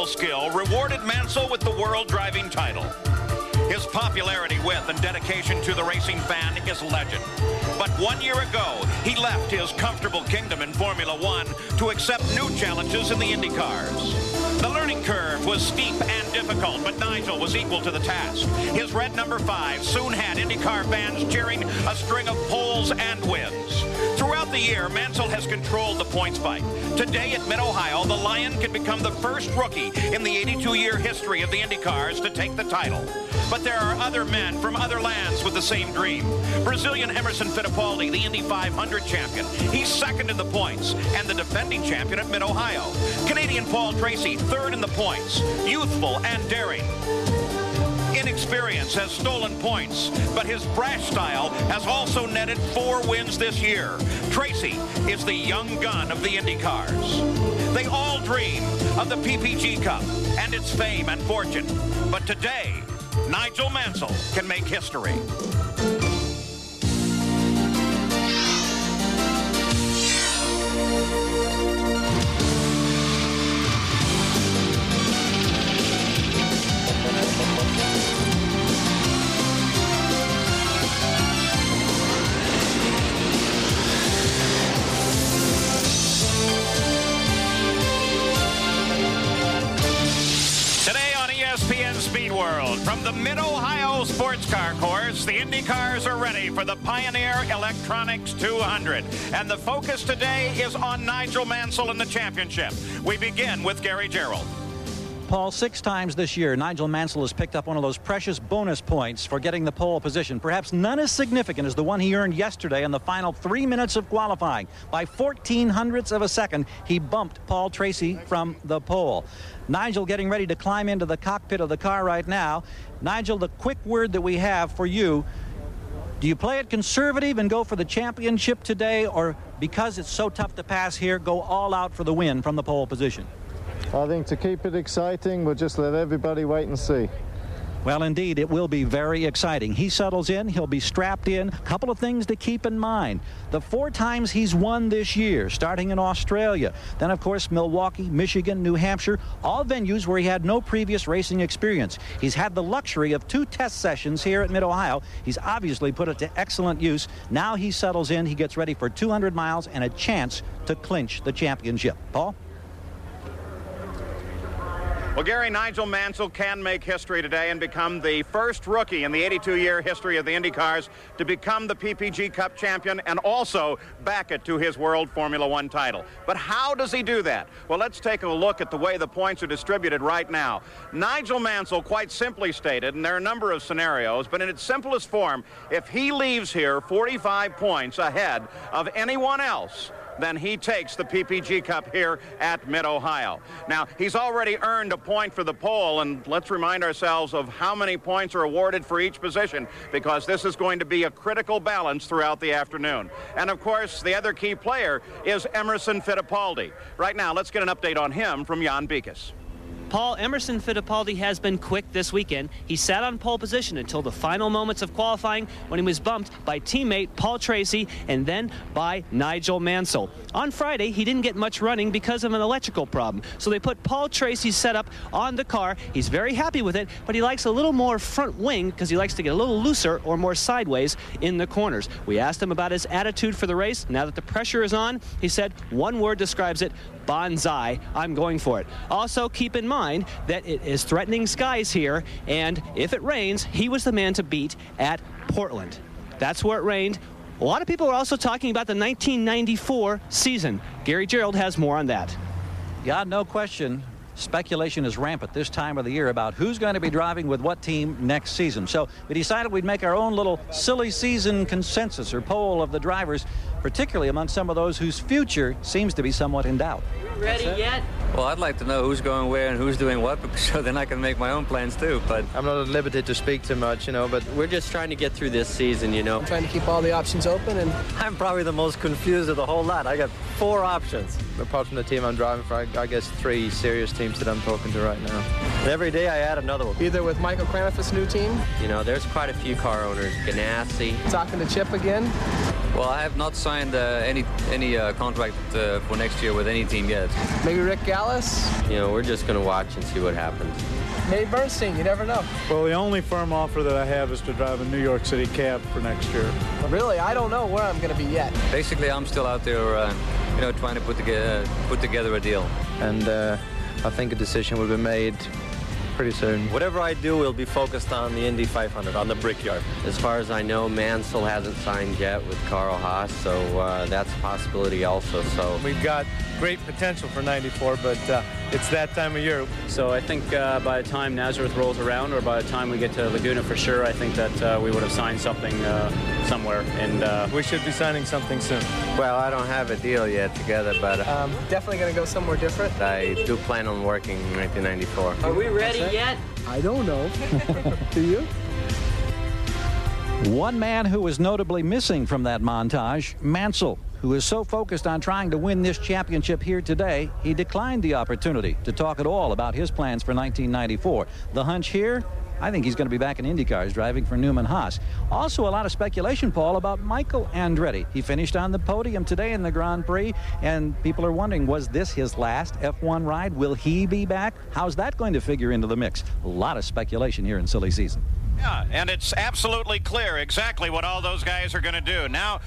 skill rewarded Mansell with the world driving title. His popularity with and dedication to the racing fan is legend. But 1 year ago, he left his comfortable kingdom in Formula One to accept new challenges in the IndyCars. The learning curve was steep and difficult, but Nigel was equal to the task. His red number 5 soon had IndyCar fans cheering a string of poles and wins. Throughout the year, Mansell has controlled the points fight. Today at Mid-Ohio, the Lion can become the first rookie in the 82-year history of the IndyCars to take the title. But there are other men from other lands with the same dream. Brazilian Emerson Fittipaldi, the Indy 500 champion. He's second in the points and the defending champion at Mid-Ohio. Canadian Paul Tracy, third in the points. Youthful and daring. Inexperience has stolen points, but his brash style has also netted 4 wins this year. Tracy is the young gun of the IndyCars. They all dream of the PPG Cup and its fame and fortune. But today, Nigel Mansell can make history. SPEEDWORLD. From the Mid-Ohio Sports Car Course, the IndyCars are ready for the Pioneer Electronics 200. And the focus today is on Nigel Mansell in the championship. We begin with Gary Gerould. Paul, 6 times this year, Nigel Mansell has picked up one of those precious bonus points for getting the pole position. Perhaps none as significant as the one he earned yesterday in the final 3 minutes of qualifying. By 0.14 of a second, he bumped Paul Tracy from the pole. Nigel getting ready to climb into the cockpit of the car right now. Nigel, the quick word that we have for you, do you play it conservative and go for the championship today, or because it's so tough to pass here, go all out for the win from the pole position? I think to keep it exciting, we'll just let everybody wait and see. Well, indeed, it will be very exciting. He settles in. He'll be strapped in. A couple of things to keep in mind. The 4 times he's won this year, starting in Australia. Then, of course, Milwaukee, Michigan, New Hampshire, all venues where he had no previous racing experience. He's had the luxury of 2 test sessions here at Mid-Ohio. He's obviously put it to excellent use. Now he settles in. He gets ready for 200 miles and a chance to clinch the championship. Paul? Well, Gary, Nigel Mansell can make history today and become the first rookie in the 82-year history of the IndyCars to become the PPG Cup champion and also back it to his World Formula One title. But how does he do that? Well, let's take a look at the way the points are distributed right now. Nigel Mansell, quite simply stated, and there are a number of scenarios, but in its simplest form, if he leaves here 45 points ahead of anyone else, then he takes the PPG Cup here at Mid-Ohio. Now, he's already earned a point for the pole, and let's remind ourselves of how many points are awarded for each position, because this is going to be a critical balance throughout the afternoon. And, of course, the other key player is Emerson Fittipaldi. Right now, let's get an update on him from Jan Beekes. Paul, Emerson Fittipaldi has been quick this weekend. He sat on pole position until the final moments of qualifying when he was bumped by teammate Paul Tracy and then by Nigel Mansell. On Friday, he didn't get much running because of an electrical problem. So they put Paul Tracy's setup on the car. He's very happy with it, but he likes a little more front wing because he likes to get a little looser or more sideways in the corners. We asked him about his attitude for the race. Now that the pressure is on, he said one word describes it: bonsai. I'm going for it. Also, keep in mind that it is threatening skies here, and if it rains, he was the man to beat at Portland. That's where it rained. A lot of people are also talking about the 1994 season. Gary Gerould has more on that. Yeah, no question. Speculation is rampant this time of the year about who's going to be driving with what team next season. So we decided we'd make our own little silly season consensus or poll of the drivers, particularly among some of those whose future seems to be somewhat in doubt. Ready yet? Well, I'd like to know who's going where and who's doing what, so then I can make my own plans too. But I'm not at liberty to speak too much, but we're just trying to get through this season, I'm trying to keep all the options open, and I'm probably the most confused of the whole lot. I got 4 options. Apart from the team I'm driving for, I guess 3 serious teams that I'm talking to right now. And every day I add another one. either with Michael Cranifus' new team. There's quite a few car owners. Ganassi. Talking to Chip again. Well, I have not signed any contract for next year with any team yet. Maybe Rick Gallis? You know, we're just going to watch and see what happens. Maybe Bernstein, you never know. Well, the only firm offer that I have is to drive a New York City cab for next year. Really, I don't know where I'm going to be yet. Basically, I'm still out there, you know, trying to put together a deal. And I think a decision will be made pretty soon. Whatever I do will be focused on the Indy 500, on the Brickyard. As far as I know, Mansell hasn't signed yet with Carl Haas, so that's a possibility also. So We've got great potential for 94, but it's that time of year. So I think by the time Nazareth rolls around, or by the time we get to Laguna for sure, I think that we would have signed something somewhere. And We should be signing something soon. Well, I don't have a deal yet together, but Definitely going to go somewhere different. I do plan on working in 1994. Are we ready yet? I don't know. Do you? One man who was notably missing from that montage, Mansell, who is so focused on trying to win this championship here today, he declined the opportunity to talk at all about his plans for 1994. The hunch here? I think he's going to be back in IndyCars driving for NEWMAN Haas. Also, a lot of speculation, Paul, about Michael Andretti. He finished on the podium today in the Grand Prix, and people are wondering, was this his last F1 ride? Will he be back? How's that going to figure into the mix? A lot of speculation here in silly season. Yeah, and it's absolutely clear exactly what all those guys are going to do. Now,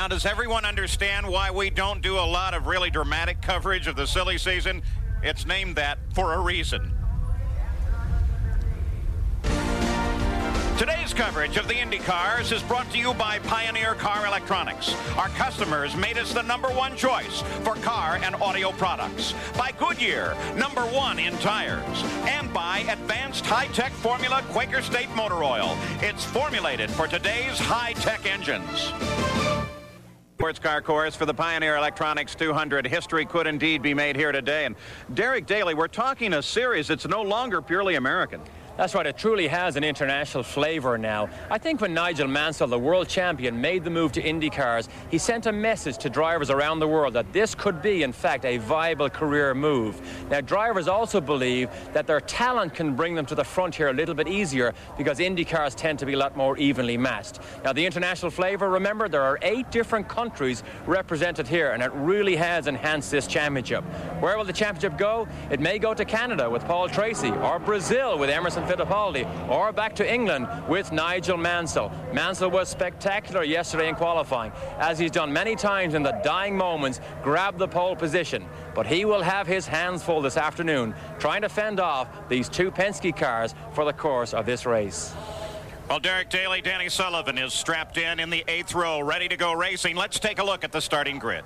does everyone understand why we don't do a lot of really dramatic coverage of the silly season? It's named that for a reason. Today's coverage of the IndyCars is brought to you by Pioneer Car Electronics. Our customers made us the #1 choice for car and audio products. By Goodyear, #1 in tires. And by Advanced High-Tech Formula Quaker State Motor Oil. It's formulated for today's high-tech engines. Sports car course for the Pioneer Electronics 200. History could indeed be made here today. And Derek Daly, we're talking a series that's no longer purely American. That's right, it truly has an international flavor now. I think when Nigel Mansell, the world champion, made the move to IndyCars, he sent a message to drivers around the world that this could be, in fact, a viable career move. Now, drivers also believe that their talent can bring them to the front here a little bit easier because IndyCars tend to be a lot more evenly matched. Now, the international flavor, remember, there are 8 different countries represented here, and it really has enhanced this championship. Where will the championship go? It may go to Canada with Paul Tracy, or Brazil with Emerson Fittipaldi, or back to England with Nigel Mansell. Mansell was spectacular yesterday in qualifying, as he's done many times in the dying moments, grabbed the pole position. But he will have his hands full this afternoon trying to fend off these 2 Penske cars for the course of this race. Well, Derek Daly, Danny Sullivan is strapped in the 8th row, ready to go racing. Let's take a look at the starting grid.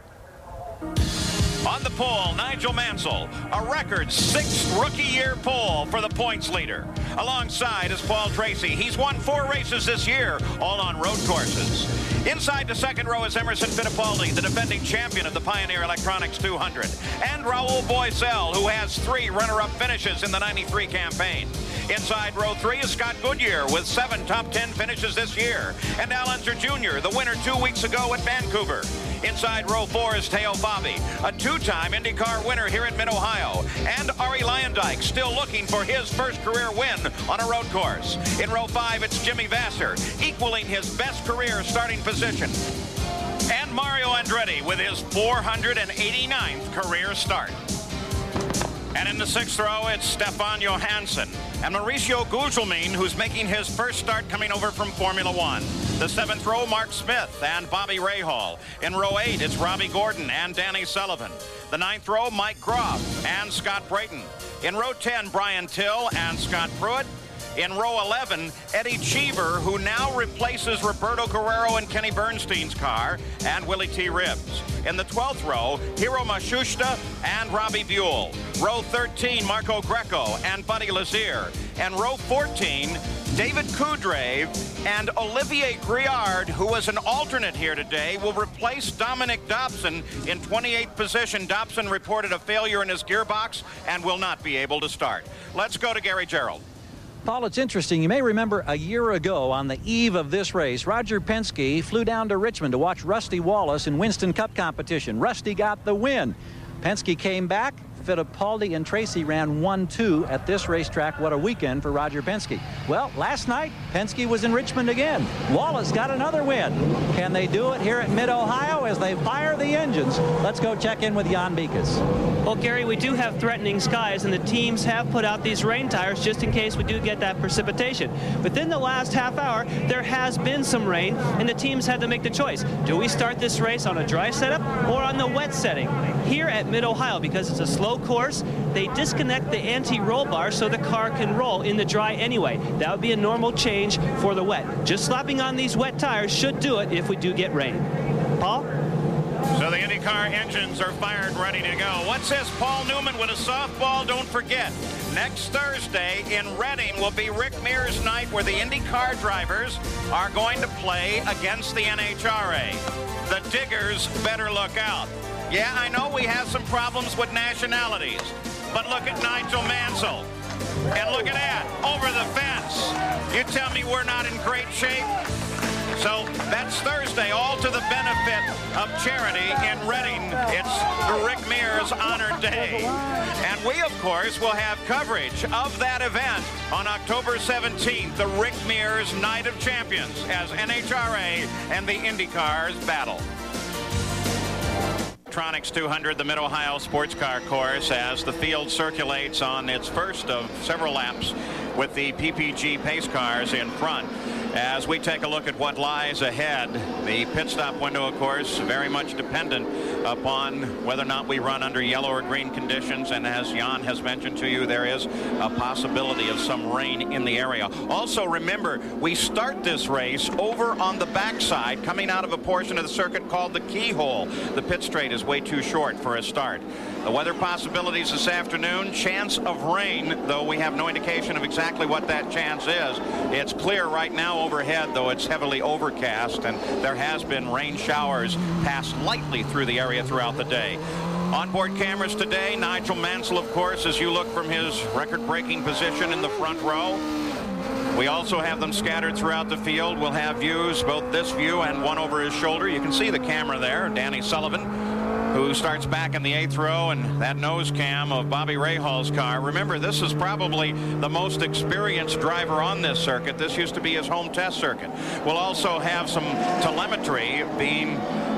On the pole, Nigel Mansell, a record 6th rookie-year pole for the points leader. Alongside is Paul Tracy. He's won 4 races this year, all on road courses. Inside the 2nd row is Emerson Fittipaldi, the defending champion of the Pioneer Electronics 200. And RAUL BOESEL, who has 3 runner-up finishes in the 93 campaign. Inside row 3 is Scott Goodyear with 7 top 10 finishes this year. And Al Unser Jr., the winner 2 weeks ago at Vancouver. Inside row 4 is Teo Fabi, a 2-time IndyCar winner here in Mid-Ohio. And ARIE LUYENDYK still looking for his first career win on a road course. In row 5, it's Jimmy Vasser, equaling his best career starting position. And Mario Andretti with his 489th career start. And in the 6th row, it's Stefan Johansson and Mauricio Gugelmin, who's making his first start coming over from Formula One. The 7th row, Mark Smith and Bobby Rahal. In row 8, it's Robbie Gordon and Danny Sullivan. The 9th row, Mike Groff and Scott Brayton. In row 10, Brian Till and Scott Pruitt. In row 11, Eddie Cheever, who now replaces Roberto Guerrero in Kenny Bernstein's car, and Willie T. Ribbs. In the 12th row, Hiro Matsushita and Robbie Buell. Row 13, Marco Greco and Buddy Lazier. And row 14, David Coudrave and Olivier Griard, who was an alternate here today, will replace Dominic Dobson in 28th position. Dobson reported a failure in his gearbox and will not be able to start. Let's go to Gary Gerald. Paul, it's interesting. You may remember a year ago on the eve of this race, Roger Penske flew down to Richmond to watch Rusty Wallace in Winston Cup competition. Rusty got the win. Penske came back, Fittipaldi and TRACI ran 1-2 at this racetrack. What a weekend for Roger Penske. Well, last night, Penske was in Richmond again. Wallace got another win. Can they do it here at Mid-Ohio as they fire the engines? Let's go check in with Jan Beekes. Well, Gary, we do have threatening skies, and the teams have put out these rain tires just in case we do get that precipitation. Within the last half hour, there has been some rain, and the teams had to make the choice. Do we start this race on a dry setup or on the wet setting? Here at Mid-Ohio, because it's a slow course, they disconnect the anti-roll bar so the car can roll in the dry anyway. That would be a normal change for the wet. Just slapping on these wet tires should do it if we do get rain. Paul? So the IndyCar engines are fired, ready to go. What's this? Paul Newman with a softball. Don't forget, next Thursday in Reading will be Rick Mears' night, where the IndyCar drivers are going to play against the NHRA. The Diggers better look out. Yeah, I know we have some problems with nationalities, but look at Nigel Mansell. And look at that, over the fence. You tell me we're not in great shape? So that's Thursday, all to the benefit of charity in Reading. It's the Rick Mears Honor Day. And we, of course, will have coverage of that event on October 17th, the Rick Mears Night of Champions, as NHRA and the IndyCars battle. Tronics 200, the Mid-Ohio Sports Car Course, as the field circulates on its first of several laps with the PPG pace cars in front. As we take a look at what lies ahead, the pit stop window, of course, very much dependent upon whether or not we run under yellow or green conditions. And as Jan has mentioned to you, there is a possibility of some rain in the area. Also, remember, we start this race over on the backside, coming out of a portion of the circuit called the Keyhole. The pit straight is way too short for a start. The weather possibilities this afternoon, chance of rain, though we have no indication of exactly what that chance is. It's clear right now overhead, though it's heavily overcast, and there has been rain showers pass lightly through the area throughout the day. Onboard cameras today, Nigel Mansell, of course, as you look from his record-breaking position in the front row. We also have them scattered throughout the field. We'll have views, both this view and one over his shoulder. You can see the camera there, Danny Sullivan, who starts back in the 8th row, and that nose cam of Bobby Rahal's car. Remember, this is probably the most experienced driver on this circuit. This used to be his home test circuit. We'll also have some telemetry being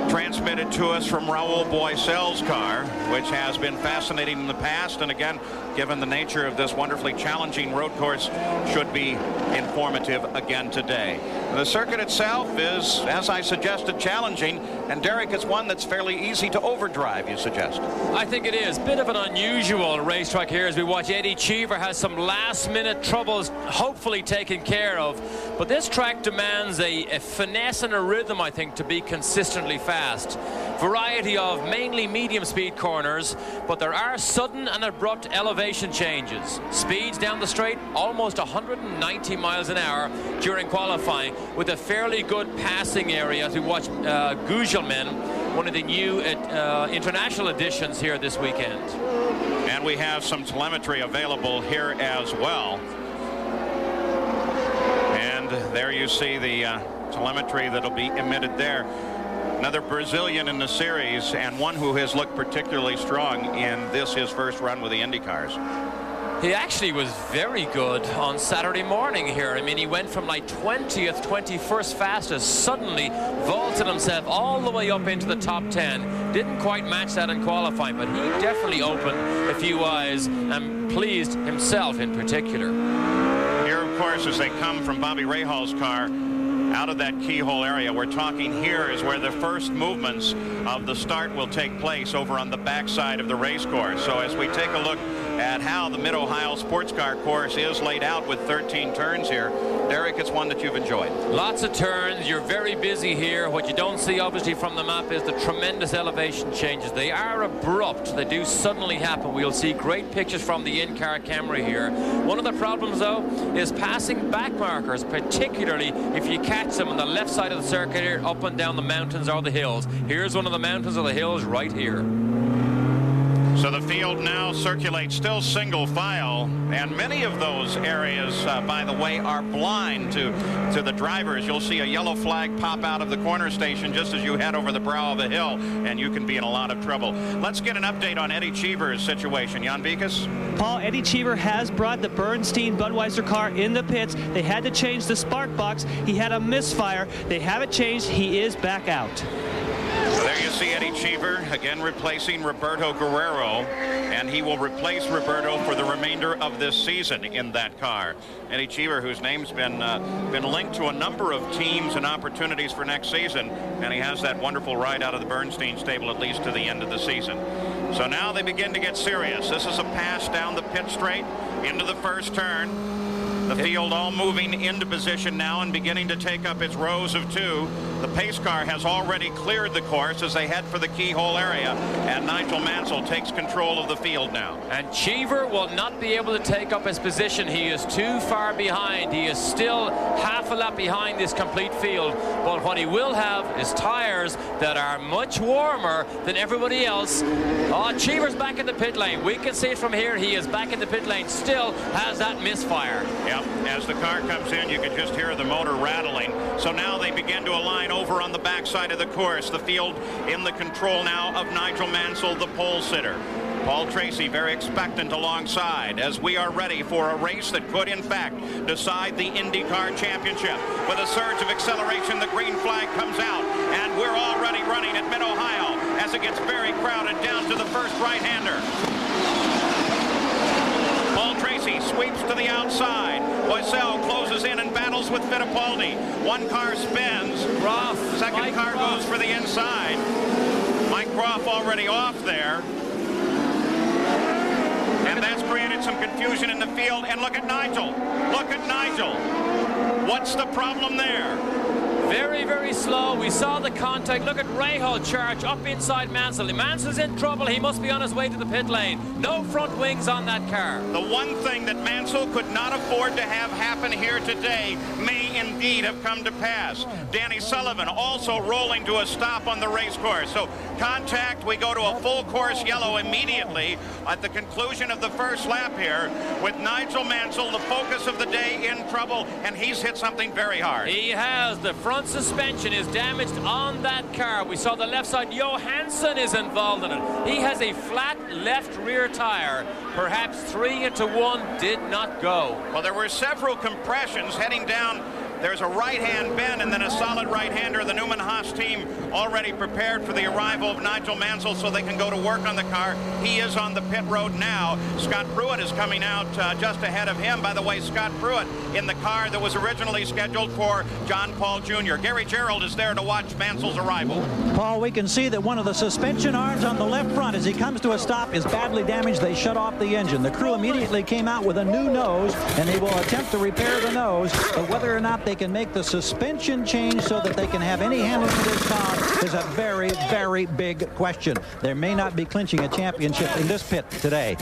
transmitted to us from Raul BOESEL's car, which has been fascinating in the past, and again, given the nature of this wonderfully challenging road course, should be informative again today. The circuit itself is, as I suggested, challenging, and Derek, it's one that's fairly easy to overdrive, you suggest? I think it is. Bit of an unusual racetrack here as we watch Eddie Cheever has some last-minute troubles hopefully taken care of. But this track demands a finesse and a rhythm, I think, to be consistently fast. Variety of mainly medium-speed corners, but there are sudden and abrupt elevation changes. Speeds down the straight almost 190 miles an hour during qualifying, with a fairly good passing area as we watch GOODYEAR, one of the new international additions here this weekend. And we have some telemetry available here as well. And there you see the telemetry that'll be emitted there. Another Brazilian in the series, and one who has looked particularly strong in this, his first run with the IndyCars. He actually was very good on Saturday morning here. I mean, he went from like 20th, 21st fastest, suddenly vaulted himself all the way up into the top 10. Didn't quite match that in qualifying, but he definitely opened a few eyes and pleased himself in particular. Here, of course, as they come from Bobby Rahal's car out of that keyhole area, we're talking here is where the first movements of the start will take place over on the backside of the race course. So as we take a look at how the Mid-Ohio Sports Car Course is laid out with 13 turns here, Derek, it's one that you've enjoyed. Lots of turns. You're very busy here. What you don't see, obviously, from the map is the tremendous elevation changes. They are abrupt. They do suddenly happen. We'll see great pictures from the in-car camera here. One of the problems, though, is passing back markers, particularly if you catch them on the left side of the circuit here, up and down the mountains or the hills. Here's one of the mountains or the hills right here. So the field now circulates still single file, and many of those areas, by the way, are blind to the drivers. You'll see a yellow flag pop out of the corner station just as you head over the brow of a hill, and you can be in a lot of trouble. Let's get an update on Eddie Cheever's situation. Jan Beekes? Paul, Eddie Cheever has brought the Bernstein Budweiser car in the pits. They had to change the spark box. He had a misfire. They have it changed. He is back out. There you see Eddie Cheever again replacing Roberto Guerrero, and he will replace Roberto for the remainder of this season in that car. Eddie Cheever, whose name's been linked to a number of teams and opportunities for next season, and he has that wonderful ride out of the Bernstein stable at least to the end of the season. So now they begin to get serious. This is a pass down the pit straight into the first turn. The field all moving into position now and beginning to take up its rows of two. The pace car has already cleared the course as they head for the keyhole area, and Nigel Mansell takes control of the field now. And Cheever will not be able to take up his position. He is too far behind. He is still half a lap behind this complete field. But what he will have is tires that are much warmer than everybody else. Oh, Cheever's back in the pit lane. We can see it from here. He is back in the pit lane. Still has that misfire. Yep, as the car comes in, you can just hear the motor rattling. So now they begin to align over on the backside of the course. The field in the control now of Nigel Mansell, the pole sitter. Paul Tracy very expectant alongside as we are ready for a race that could in fact decide the IndyCar Championship. With a surge of acceleration, the green flag comes out, and we're already running at Mid-Ohio as it gets very crowded down to the first right-hander. Paul Tracy sweeps to the outside. BOESEL closes in and battles with Fittipaldi. One car spins. Second car goes for the inside. Mike Groff already off there. And that's created some confusion in the field. And look at Nigel. Look at Nigel. What's the problem there? Very, very slow. We saw the contact. Look at Rahal charge up inside Mansell. Mansell's in trouble. He must be on his way to the pit lane. No front wings on that car. The one thing that Mansell could not afford to have happen here today may indeed have come to pass. Danny Sullivan also rolling to a stop on the race course. So contact, we go to a full course yellow immediately at the conclusion of the first lap here with Nigel Mansell, the focus of the day, in trouble, and he's hit something very hard. He has. The front suspension is damaged on that car. We saw the left side. Johansson is involved in it. He has a flat left rear tire. Perhaps 3 into 1 did not go. Well, there were several compressions heading down. There's a right-hand bend and then a solid right-hander. The NEWMAN HAAS team already prepared for the arrival of Nigel Mansell so they can go to work on the car. He is on the pit road now. Scott Pruitt is coming out just ahead of him. By the way, Scott Pruitt in the car that was originally scheduled for John Paul Jr. Gary Gerald is there to watch Mansell's arrival. Paul, we can see that one of the suspension arms on the left front as he comes to a stop is badly damaged. They shut off the engine. The crew immediately came out with a new nose, and they will attempt to repair the nose, but whether or not they can make the suspension change so that they can have any handling of this car is a very, very big question. There may not be clinching a championship in this pit today.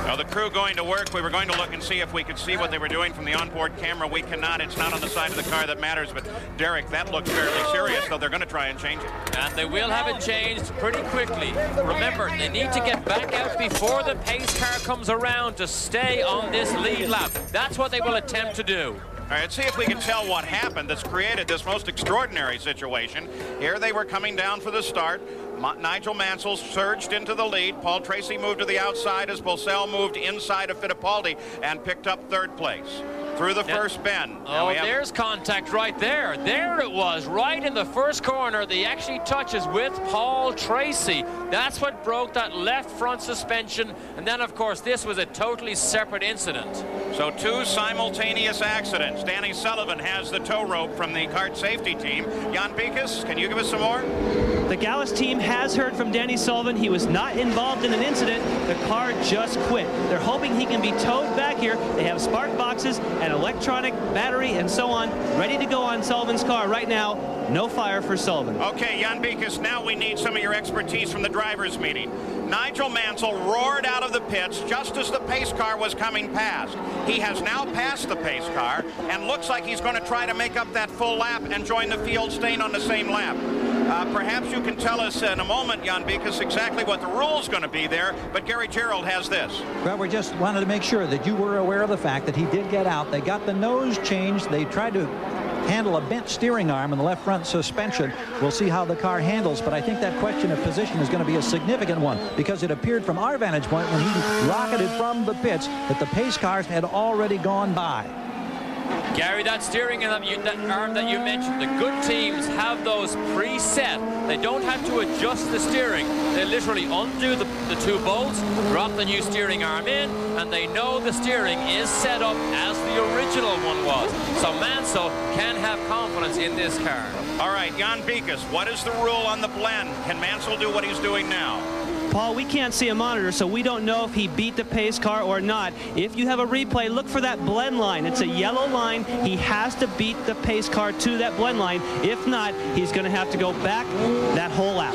Now the crew going to work. We were going to look and see if we could see what they were doing from the onboard camera. We cannot. It's not on the side of the car that matters. But Derek, that looks fairly serious, so they're going to try and change it. And they will have it changed pretty quickly. Remember, they need to get back out before the pace car comes around to stay on this lead lap. That's what they will attempt to do. All right, let's see if we can tell what happened that's created this most extraordinary situation. Here they were coming down for the start. Nigel Mansell surged into the lead. Paul Tracy moved to the outside as BOESEL moved inside of Fittipaldi and picked up third place. Through the first bend. Oh, there's contact right there. There it was, right in the first corner. The actually touches with Paul Tracy. That's what broke that left front suspension. And then, of course, this was a totally separate incident. So 2 simultaneous accidents. Danny Sullivan has the tow rope from the kart safety team. Jan Beekes, can you give us some more? The Gallus team has heard from Danny Sullivan. He was not involved in an incident. The car just quit. They're hoping he can be towed back here. They have spark boxes, an electronic battery, and so on, ready to go on Sullivan's car right now. No fire for Sullivan. Okay, Jan Beekes, now we need some of your expertise from the drivers' meeting. Nigel Mansell roared out of the pits just as the pace car was coming past. He has now passed the pace car and looks like he's going to try to make up that full lap and join the field staying on the same lap. Perhaps you can tell us in a moment, Jan-Bikas, exactly what the rule's going to be there, but Gary Gerald has this. Well, we just wanted to make sure that you were aware of the fact that he did get out. They got the nose changed. They tried to handle a bent steering arm in the left front suspension. We'll see how the car handles, but I think that question of position is going to be a significant one, because it appeared from our vantage point when he rocketed from the pits that the pace cars had already gone by. Gary, that steering and that arm that you mentioned, the good teams have those preset. They don't have to adjust the steering. They literally undo the two bolts, drop the new steering arm in, and they know the steering is set up as the original one was. So Mansell can have confidence in this car. All right, Jan-Bikas, what is the rule on the blend? Can Mansell do what he's doing now? Paul, we can't see a monitor, so we don't know if he beat the pace car or not. If you have a replay, look for that blend line. It's a yellow line. He has to beat the pace car to that blend line. If not, he's going to have to go back that whole lap.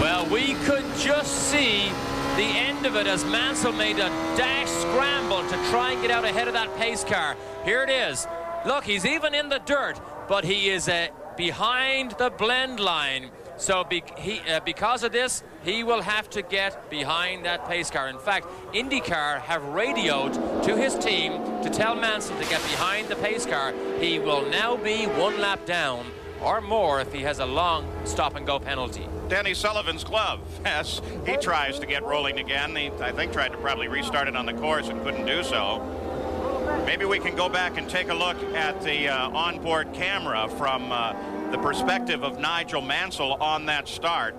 Well, we could just see the end of it as Mansell made a dash scramble to try and get out ahead of that pace car. Here it is. Look, he's even in the dirt, but he is behind the blend line. So because of this, he will have to get behind that pace car. In fact, IndyCar have radioed to his team to tell Mansell to get behind the pace car. He will now be one lap down or more if he has a long stop-and-go penalty. Danny Sullivan's glove. Yes, he tries to get rolling again. He, I think, tried to probably restart it on the course and couldn't do so. Maybe we can go back and take a look at the onboard camera from the perspective of Nigel Mansell on that start,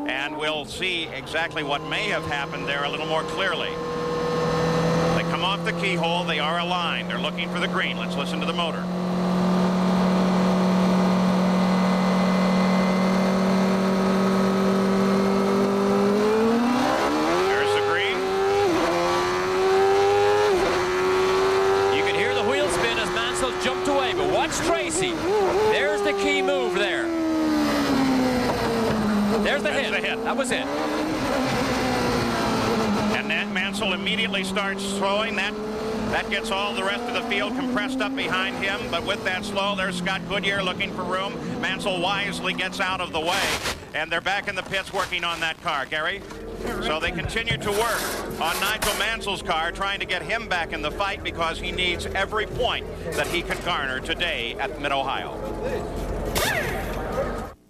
and we'll see exactly what may have happened there a little more clearly. They come off the keyhole. They are aligned. They're looking for the green. Let's listen to the motor. There's the green. You can hear the wheel spin as Mansell jumped away, but watch TRACI. There's the key move there. There's the hit. That was it. And then Mansell immediately starts slowing. That gets all the rest of the field compressed up behind him. But with that slow, there's Scott Goodyear looking for room. Mansell wisely gets out of the way. And they're back in the pits working on that car. Gary? So they continue to work on Nigel Mansell's car, trying to get him back in the fight because he needs every point that he can garner today at Mid-Ohio.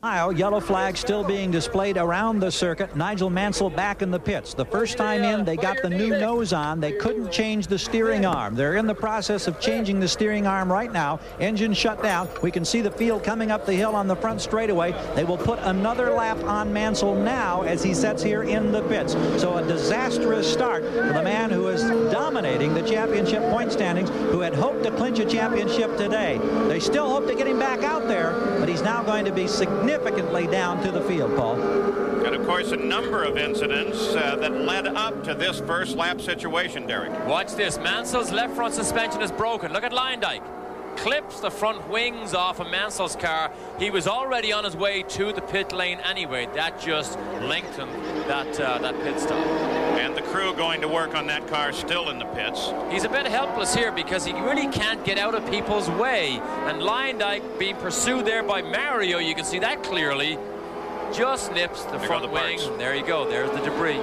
Yellow flag still being displayed around the circuit. Nigel Mansell back in the pits. The first time in, they got the new nose on. They couldn't change the steering arm. They're in the process of changing the steering arm right now. Engine shut down. We can see the field coming up the hill on the front straightaway. They will put another lap on Mansell now as he sets here in the pits. So a disastrous start for the man who is dominating the championship point standings, who had hoped to clinch a championship today. They still hope to get him back out there, but he's now going to be significantly down to the field, Paul. And of course, a number of incidents that led up to this first lap situation, Derek. Watch this. Mansell's left front suspension is broken. Look at LUYENDYK. Clips the front wings off of Mansell's car. He was already on his way to the pit lane anyway. That just lengthened that pit stop. And the crew going to work on that car still in the pits. He's a bit helpless here because he really can't get out of people's way. And LUYENDYK being pursued there by Mario, you can see that clearly, just nips the front wing. There you go. There's the debris.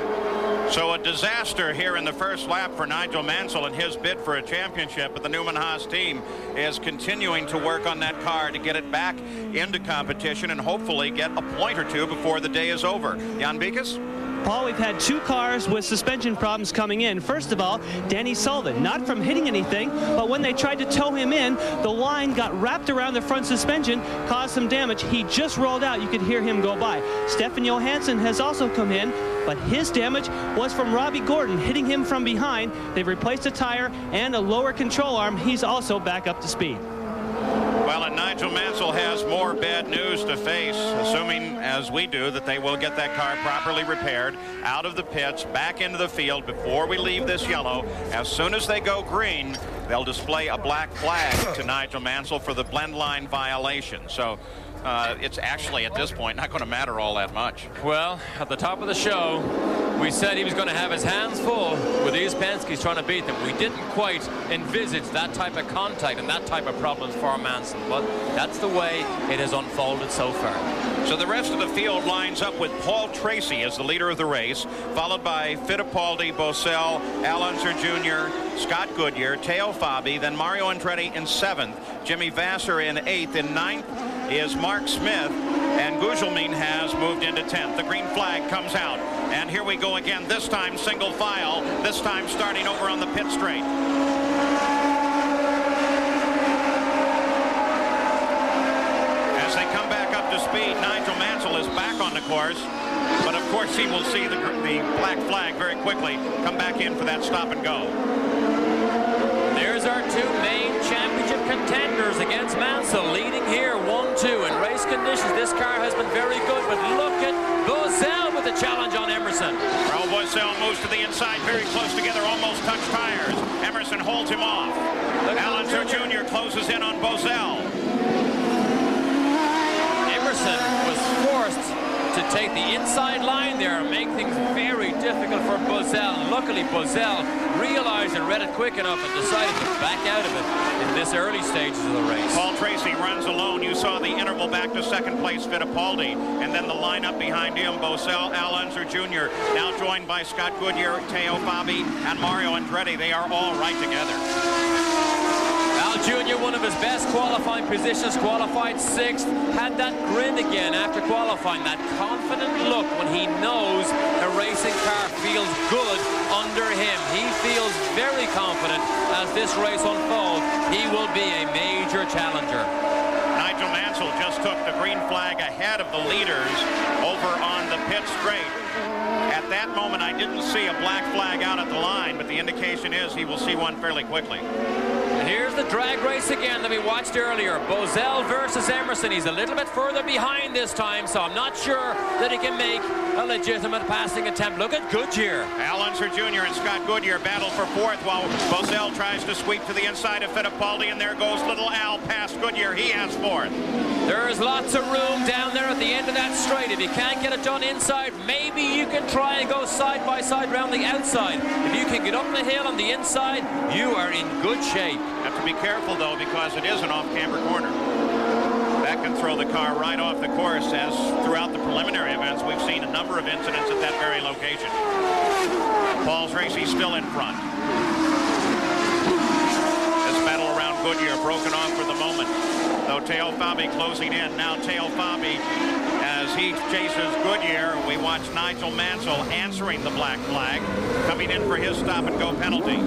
So a disaster here in the first lap for Nigel Mansell and his bid for a championship, but the NEWMAN HAAS team is continuing to work on that car to get it back into competition and hopefully get a point or two before the day is over. Jan-Bikas? Paul, we've had two cars with suspension problems coming in. First of all, Danny Sullivan, not from hitting anything, but when they tried to tow him in, the line got wrapped around the front suspension, caused some damage. He just rolled out. You could hear him go by. Stefan Johansson has also come in, but his damage was from Robbie Gordon hitting him from behind. They've replaced a tire and a lower control arm. He's also back up to speed. Well, and Nigel Mansell has more bad news to face, assuming, as we do, that they will get that car properly repaired, out of the pits, back into the field before we leave this yellow. As soon as they go green, they'll display a black flag to Nigel Mansell for the blend line violation. So it's actually, at this point, not going to matter all that much. Well, at the top of the show, We said he was going to have his hands full with these Penske's trying to beat them. We didn't quite envisage that type of contact and that type of problems for Mansell, but that's the way it has unfolded so far. So the rest of the field lines up with Paul Tracy as the leader of the race, followed by Fittipaldi, BOESEL, Al Unser Jr., Scott Goodyear, Teo Fabi, then Mario Andretti in 7th, Jimmy Vasser in 8th. In 9th is Mark Smith, and Gugelmin has moved into 10th. The green flag comes out, and here we go again, this time single file, this time starting over on the pit straight. As they come back up to speed, Nigel Mansell is back on the course, but of course he will see the black flag very quickly come back in for that stop and go. There's our two main championship contenders against Mansell, leading here 1-2. In race conditions, this car has been very good, but look at BOESEL with the challenge on Emerson. Raul BOESEL moves to the inside, very close together, almost touch tires. Emerson holds him off. Al Unser Jr. closes in on BOESEL. Emerson was forced to take the inside line there and make things very difficult for BOESEL. Luckily, BOESEL realized and read it quick enough and decided to back out of it in this early stages of the race. Paul Tracy runs alone. You saw the interval back to second place, Fittipaldi, and then the lineup behind him, BOESEL, Al Unser Jr., now joined by Scott Goodyear, Teo Fabi, and Mario Andretti. They are all right together. Al Jr., one of his best qualifying positions, qualified 6th, had that grin again after qualifying, that confident look when he knows a racing car feels good under him. He feels very confident as this race unfolds. He will be a major challenger. Nigel Mansell just took the green flag ahead of the leaders over on the pit straight. At that moment, I didn't see a black flag out at the line, but the indication is he will see one fairly quickly. Here's the drag race again that we watched earlier. BOESEL versus Emerson. He's a little bit further behind this time, so I'm not sure that he can make a legitimate passing attempt. Look at Goodyear. Al Unser Jr. and Scott Goodyear battle for 4th while BOESEL tries to sweep to the inside of Fittipaldi, and there goes little Al past Goodyear. He has 4th. There is lots of room down there at the end of that straight. If you can't get it done inside, maybe you can try and go side by side around the outside. If you can get up the hill on the inside, you are in good shape. Have to be careful, though, because it is an off-camber corner. That can throw the car right off the course, as throughout the preliminary events, we've seen a number of incidents at that very location. Paul Tracy still in front. This battle around Goodyear broken off for the moment, though Teo Fabi closing in. Now Teo Fabi, as he chases Goodyear, we watch Nigel Mansell answering the black flag, coming in for his stop-and-go penalty.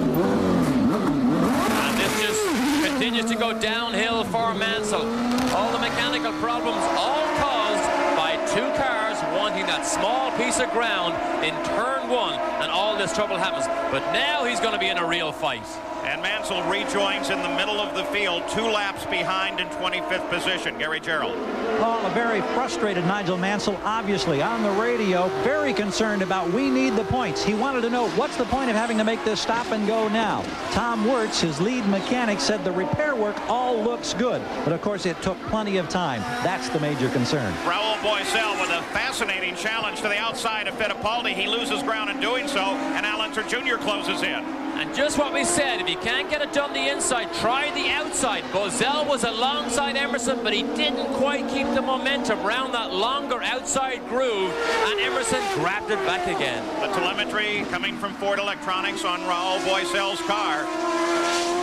And this just continues to go downhill for Mansell. All the mechanical problems, all caused by two cars wanting that small piece of ground in turn 1, and all this trouble happens. But now he's going to be in a real fight. And Mansell rejoins in the middle of the field, 2 laps behind in 25th position. Gary Gerald. Well, a very frustrated Nigel Mansell, obviously, on the radio, very concerned about we need the points. He wanted to know what's the point of having to make this stop and go now. Tom Wirtz, his lead mechanic, said the repair work all looks good. But, of course, it took plenty of time. That's the major concern. Raul BOESEL with a fascinating challenge to the outside of Fittipaldi. He loses ground in doing so, and Al Unser Jr. closes in. And just what we said, if you can't get it done the inside, try the outside. BOESEL was alongside Emerson, but he didn't quite keep the momentum around that longer outside groove, and Emerson grabbed it back again. The telemetry coming from Ford Electronics on Raul BOESEL's car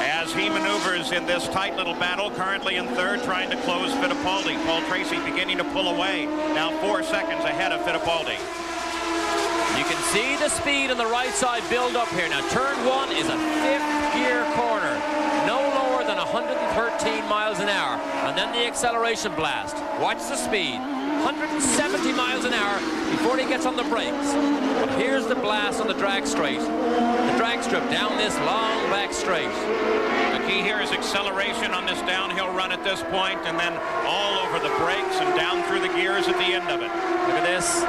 as he maneuvers in this tight little battle, currently in 3rd, trying to close Fittipaldi. Paul Tracy beginning to pull away, now 4 seconds ahead of Fittipaldi. You can see the speed on the right side build up here. Now, turn 1 is a 5th gear corner, no lower than 113 miles an hour. And then the acceleration blast. Watch the speed, 170 miles an hour before he gets on the brakes. But here's the blast on the drag straight. The drag strip down this long back straight. The key here is acceleration on this downhill run at this point, and then all over the brakes and down through the gears at the end of it. Look at this.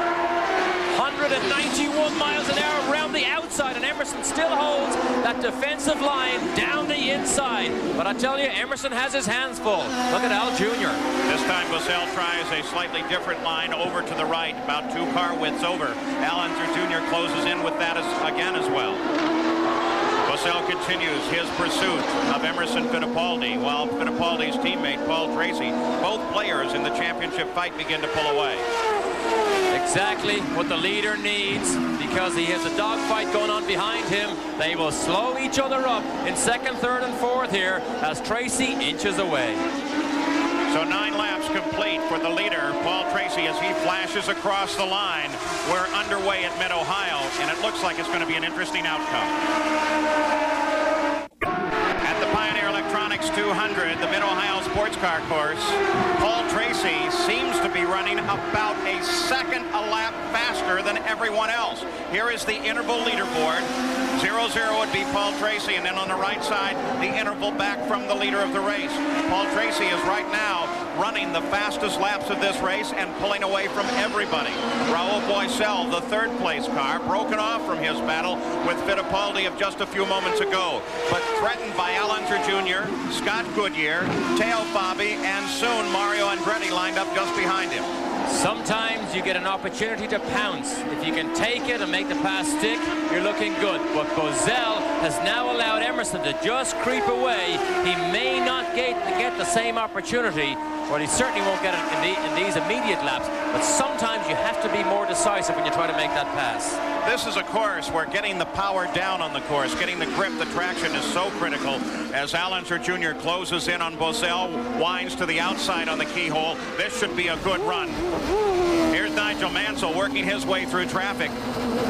191 miles an hour around the outside, and Emerson still holds that defensive line down the inside. But I tell you, Emerson has his hands full. Look at Al Jr. This time BOESEL tries a slightly different line over to the right, about 2 car widths over. Al Unser Jr. closes in with that again as well. BOESEL continues his pursuit of Emerson Fittipaldi, while Fittipaldi's teammate Paul TRACI, both players in the championship fight, begin to pull away. Exactly what the leader needs, because he has a dogfight going on behind him. They will slow each other up in second, third, and fourth here as TRACI inches away. So 9 laps complete for the leader, Paul TRACI, as he flashes across the line. We're underway at Mid-Ohio, and it looks like it's going to be an interesting outcome. At the Pioneer Electronics 200, the Mid-Ohio Sports Car Course, Paul TRACI seems to be running about a second a lap faster than everyone else. Here is the interval leaderboard. 0-0 would be Paul TRACI, and then on the right side, the interval back from the leader of the race. Paul TRACI is right now running the fastest laps of this race and pulling away from everybody. Raul BOESEL, the third place car, broken off from his battle with Fittipaldi of just a few moments ago, but threatened by Al Unser Jr., Scott Goodyear, Teo Fabi, and soon Mario Andretti lined up just behind him. Sometimes you get an opportunity to pounce. If you can take it and make the pass stick, you're looking good. But BOESEL has now allowed Emerson to just creep away. He may not get the same opportunity, or he certainly won't get it in these immediate laps. But sometimes you have to be more decisive when you try to make that pass. This is a course where getting the power down on the course, getting the grip, the traction is so critical. As Al Unser Jr. closes in on BOESEL, winds to the outside on the keyhole. This should be a good run. Here's Nigel Mansell working his way through traffic.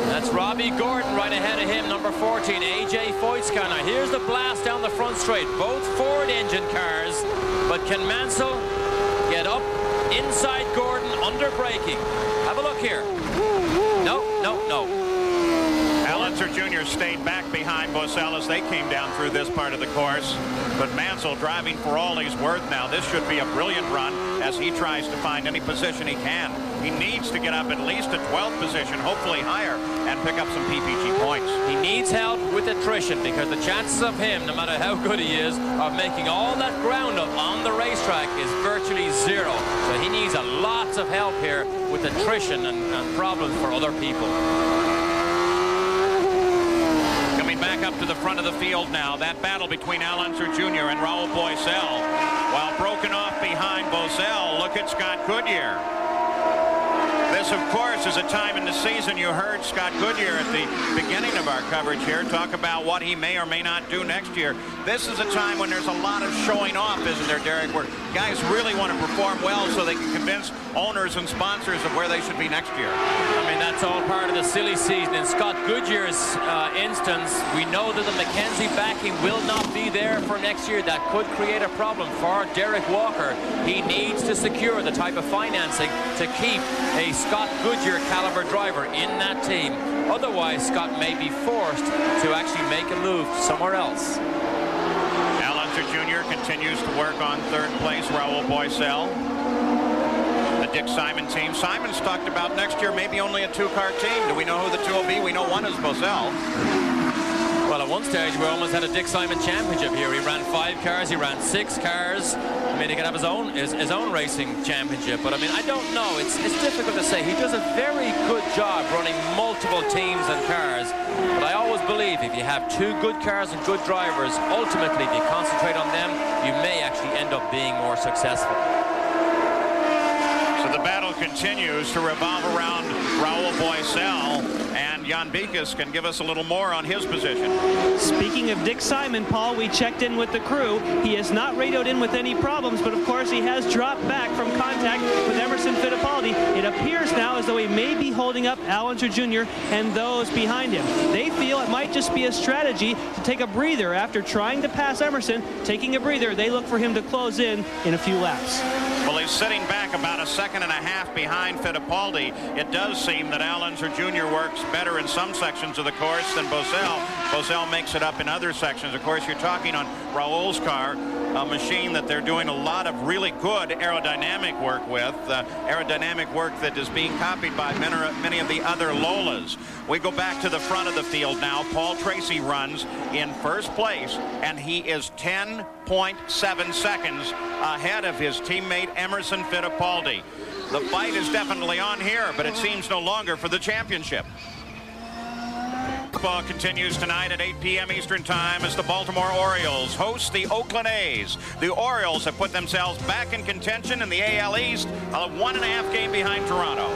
That's Robbie Gordon right ahead of him, number 14, A.J. Foytska. Now here's the blast down the front straight. Both Ford engine cars, but can Mansell get up inside Gordon under braking? Have a look here. No, no, no. Al Unser Jr. stayed back behind BOESEL as they came down through this part of the course. But Mansell driving for all he's worth now. This should be a brilliant run as he tries to find any position he can. He needs to get up at least a 12th position, hopefully higher, and pick up some PPG points. He needs help with attrition, because the chances of him, no matter how good he is, of making all that ground up on the racetrack is virtually zero. So he needs a lot of help here with attrition and problems for other people. Coming back up to the front of the field now, that battle between Al Unser Jr. and Raul BOESEL. While broken off behind BOESEL, look at Scott Goodyear. This, of course, is a time in the season. You heard Scott Goodyear at the beginning of our coverage here talk about what he may or may not do next year. This is a time when there's a lot of showing off, isn't there, Derek, where guys really want to perform well so they can convince owners and sponsors of where they should be next year. I mean, that's all part of the silly season. In Scott Goodyear's instance, we know that the McKenzie backing will not be there for next year. That could create a problem for Derek Walker. He needs to secure the type of financing to keep a Scott Goodyear caliber driver in that team. Otherwise, Scott may be forced to actually make a move somewhere else. Al Unser Jr. continues to work on third place. Raul BOESEL. The Dick Simon team. Simon's talked about next year maybe only a 2-car team. Do we know who the 2 will be? We know one is BOESEL. Well, at one stage, we almost had a Dick Simon championship here. He ran 5 cars, he ran 6 cars. I mean, he could have his own racing championship. But I mean, I don't know. It's difficult to say. He does a very good job running multiple teams and cars. But I always believe if you have 2 good cars and good drivers, ultimately, if you concentrate on them, you may actually end up being more successful. So the battle continues to revolve around Raul BOESEL, and Jan Bikas can give us a little more on his position. Speaking of Dick Simon, Paul, we checked in with the crew. He has not radioed in with any problems, but of course he has dropped back from contact with Emerson Fittipaldi. It appears now as though he may be holding up Al Unser Jr. and those behind him. They feel it might just be a strategy to take a breather after trying to pass Emerson. Taking a breather, they look for him to close in a few laps. Well, he's sitting back about a second and a half behind Fittipaldi. It does seem that Al Unser Jr. works better in some sections of the course than BOESEL. BOESEL makes it up in other sections. Of course, you're talking on Raul's car, a machine that they're doing a lot of really good aerodynamic work with, aerodynamic work that is being copied by many of the other Lolas. We go back to the front of the field now. Paul Tracy runs in first place, and he is 10.7 seconds ahead of his teammate Emerson Fittipaldi. The fight is definitely on here, but it seems no longer for the championship. Football continues tonight at 8 p.m. Eastern Time as the Baltimore Orioles host the Oakland A's. The Orioles have put themselves back in contention in the AL East, a 1.5 game behind Toronto.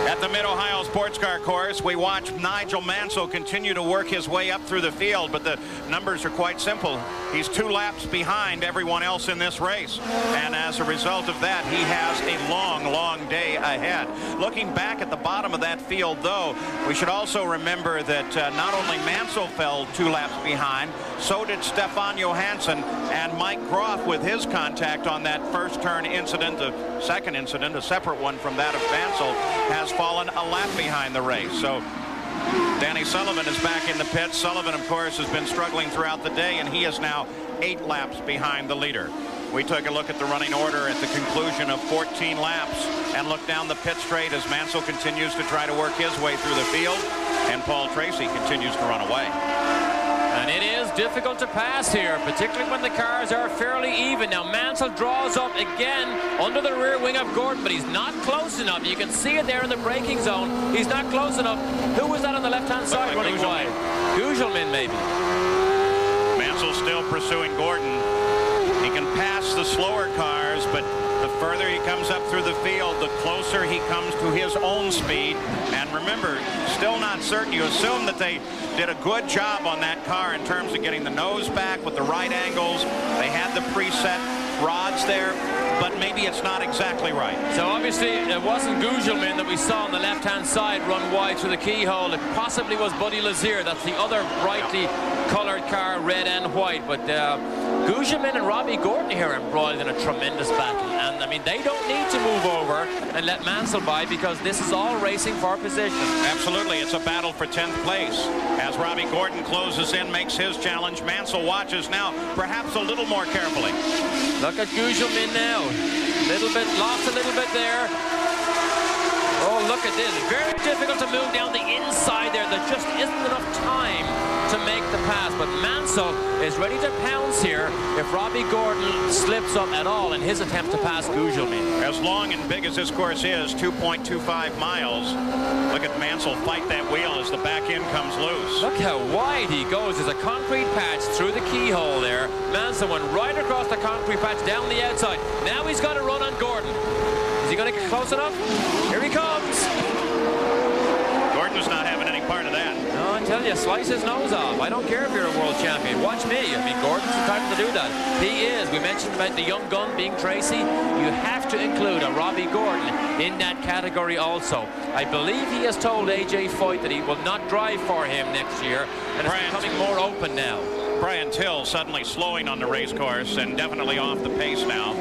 At the Mid-Ohio Sports Car Course, we watch Nigel Mansell continue to work his way up through the field, but the numbers are quite simple. He's 2 laps behind everyone else in this race, and as a result of that, he has a long, long day ahead. Looking back at the bottom of that field, though, we should also remember that not only Mansell fell 2 laps behind, so did Stefan Johansson and Mike Groff with his contact on that first turn incident. The second incident, a separate one from that of Mansell, has fallen a lap behind the race. So Danny Sullivan is back in the pits. Sullivan, of course, has been struggling throughout the day, and he is now 8 laps behind the leader. We took a look at the running order at the conclusion of 14 laps and look down the pit straight as Mansell continues to try to work his way through the field, and Paul Tracy continues to run away. And it is difficult to pass here, particularly when the cars are fairly even. Now Mansell draws up again under the rear wing of Gordon, but he's not close enough. You can see it there in the braking zone. He's not close enough. Who was that on the left-hand side running wide? Gugelmin, maybe. Mansell still pursuing Gordon. He can pass the slower cars, but the further he comes up through the field, the closer he comes to his own speed. And remember, still not certain. You assume that they did a good job on that car in terms of getting the nose back with the right angles. They had the preset rods there, but maybe it's not exactly right. So obviously it wasn't Gugelmin that we saw on the left-hand side run wide through the keyhole. It possibly was Buddy Lazier. That's the other brightly colored car, red and white. But Gugelmin and Robbie Gordon here are embroiled in a tremendous battle. And I mean, they don't need to move over and let Mansell by, because this is all racing for position. Absolutely. It's a battle for 10th place. As Robbie Gordon closes in, makes his challenge, Mansell watches now, perhaps a little more carefully. Look at Gugelmin now. Lost a little bit there. Oh, look at this. Very difficult to move down the inside there. There just isn't enough time to make the pass. But Mansell is ready to pounce here if Robbie Gordon slips up at all in his attempt to pass Gugelmin. As long and big as this course is, 2.25 miles, look at Mansell fight that wheel as the back end comes loose. Look how wide he goes. There's a concrete patch through the keyhole there. Mansell went right across the concrete patch down the outside. Now he's got to run on Gordon. Is he going to get close enough? Here he comes. Gordon's not having any part of that. No, I tell you, slice his nose off. I don't care if you're a world champion. Watch me. I mean, Gordon's the type to do that. He is. We mentioned about the young gun being Tracy. You have to include a Robbie Gordon in that category also. I believe he has told A.J. Foyt that he will not drive for him next year, and it's becoming more open now. Brian Till suddenly slowing on the race course and definitely off the pace now.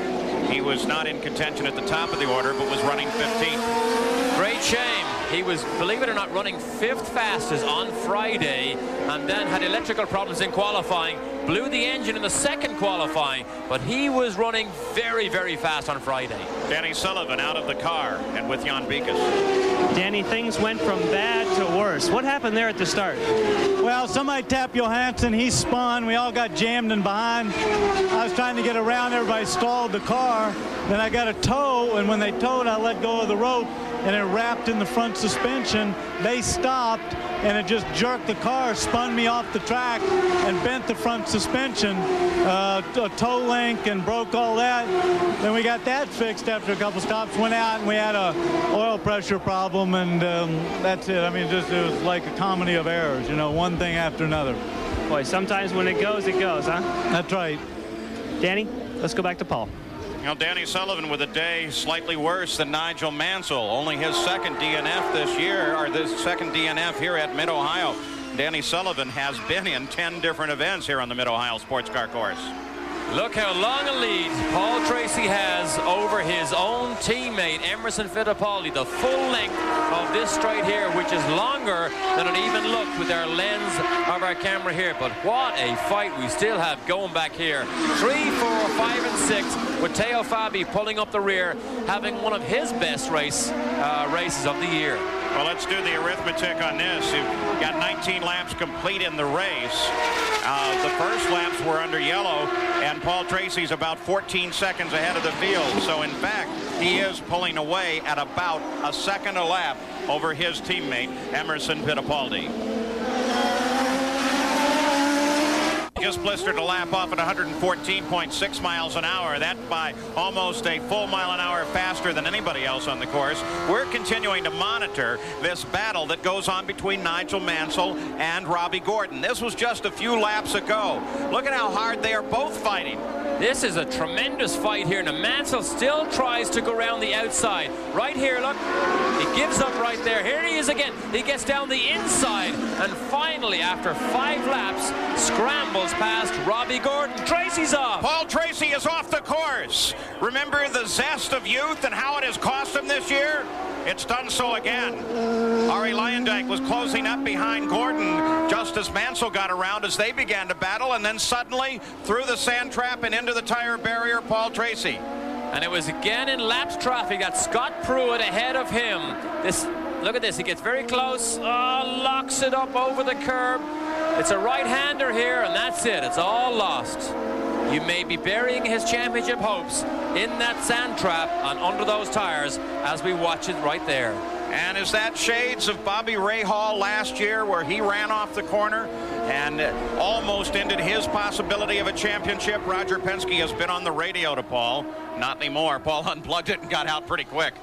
He was not in contention at the top of the order, but was running 15th. Great shame. He was, believe it or not, running 5th fastest on Friday, and then had electrical problems in qualifying, blew the engine in the second qualifying, but he was running very, very fast on Friday. Danny Sullivan out of the car and with Jan Beekes. Danny, things went from bad to worse. What happened there at the start? Well, somebody tapped Johansson. He spun. We all got jammed in behind. I was trying to get around. Everybody stalled the car. Then I got a tow, and when they towed, I let go of the rope, and it wrapped in the front suspension. They stopped, and it just jerked the car, spun me off the track, and bent the front suspension, a toe link, and broke all that. Then we got that fixed after a couple stops, went out, and we had a oil pressure problem, and that's it. I mean, it was like a comedy of errors, you know, one thing after another. Boy, sometimes when it goes, huh? That's right. Danny, let's go back to Paul. You know, Danny Sullivan with a day slightly worse than Nigel Mansell. Only his second DNF this year, or this second DNF here at Mid-Ohio. Danny Sullivan has been in 10 different events here on the Mid-Ohio Sports Car Course. Look how long a lead Paul Tracy has over his own teammate, Emerson Fittipaldi. The full length of this straight here, which is longer than it even looked with our lens of our camera here. But what a fight we still have going back here. 3, 4, 5, and 6, with Teo Fabi pulling up the rear, having one of his best races of the year. Well, let's do the arithmetic on this. You've got 19 laps complete in the race. The first laps were under yellow, and Paul Tracy's about 14 seconds ahead of the field. So, in fact, he is pulling away at about a second a lap over his teammate, Emerson Fittipaldi. Just blistered a lap off at 114.6 miles an hour. That by almost a full mile an hour faster than anybody else on the course. We're continuing to monitor this battle that goes on between Nigel Mansell and Robbie Gordon. This was just a few laps ago. Look at how hard they are both fighting. This is a tremendous fight here. Now Mansell still tries to go around the outside. Right here, look. He gives up right there. Here he is again. He gets down the inside and finally, after 5 laps, scrambles past Robbie Gordon. Tracy's off. Paul Tracy is off the course. Remember the zest of youth and how it has cost him this year? It's done so again. ARIE LUYENDYK was closing up behind Gordon just as Mansell got around as they began to battle, and then suddenly through the sand trap and into the tire barrier, Paul Tracy. And it was again in lapped traffic. Got Scott Pruitt ahead of him. Look at this. He gets very close. Locks it up over the curb. It's a right-hander here, and that's it. It's all lost. You may be burying his championship hopes in that sand trap and under those tires as we watch it right there. And is that shades of Bobby Rahal last year, where he ran off the corner and almost ended his possibility of a championship? Roger Penske has been on the radio to Paul. Not anymore. Paul unplugged it and got out pretty quick.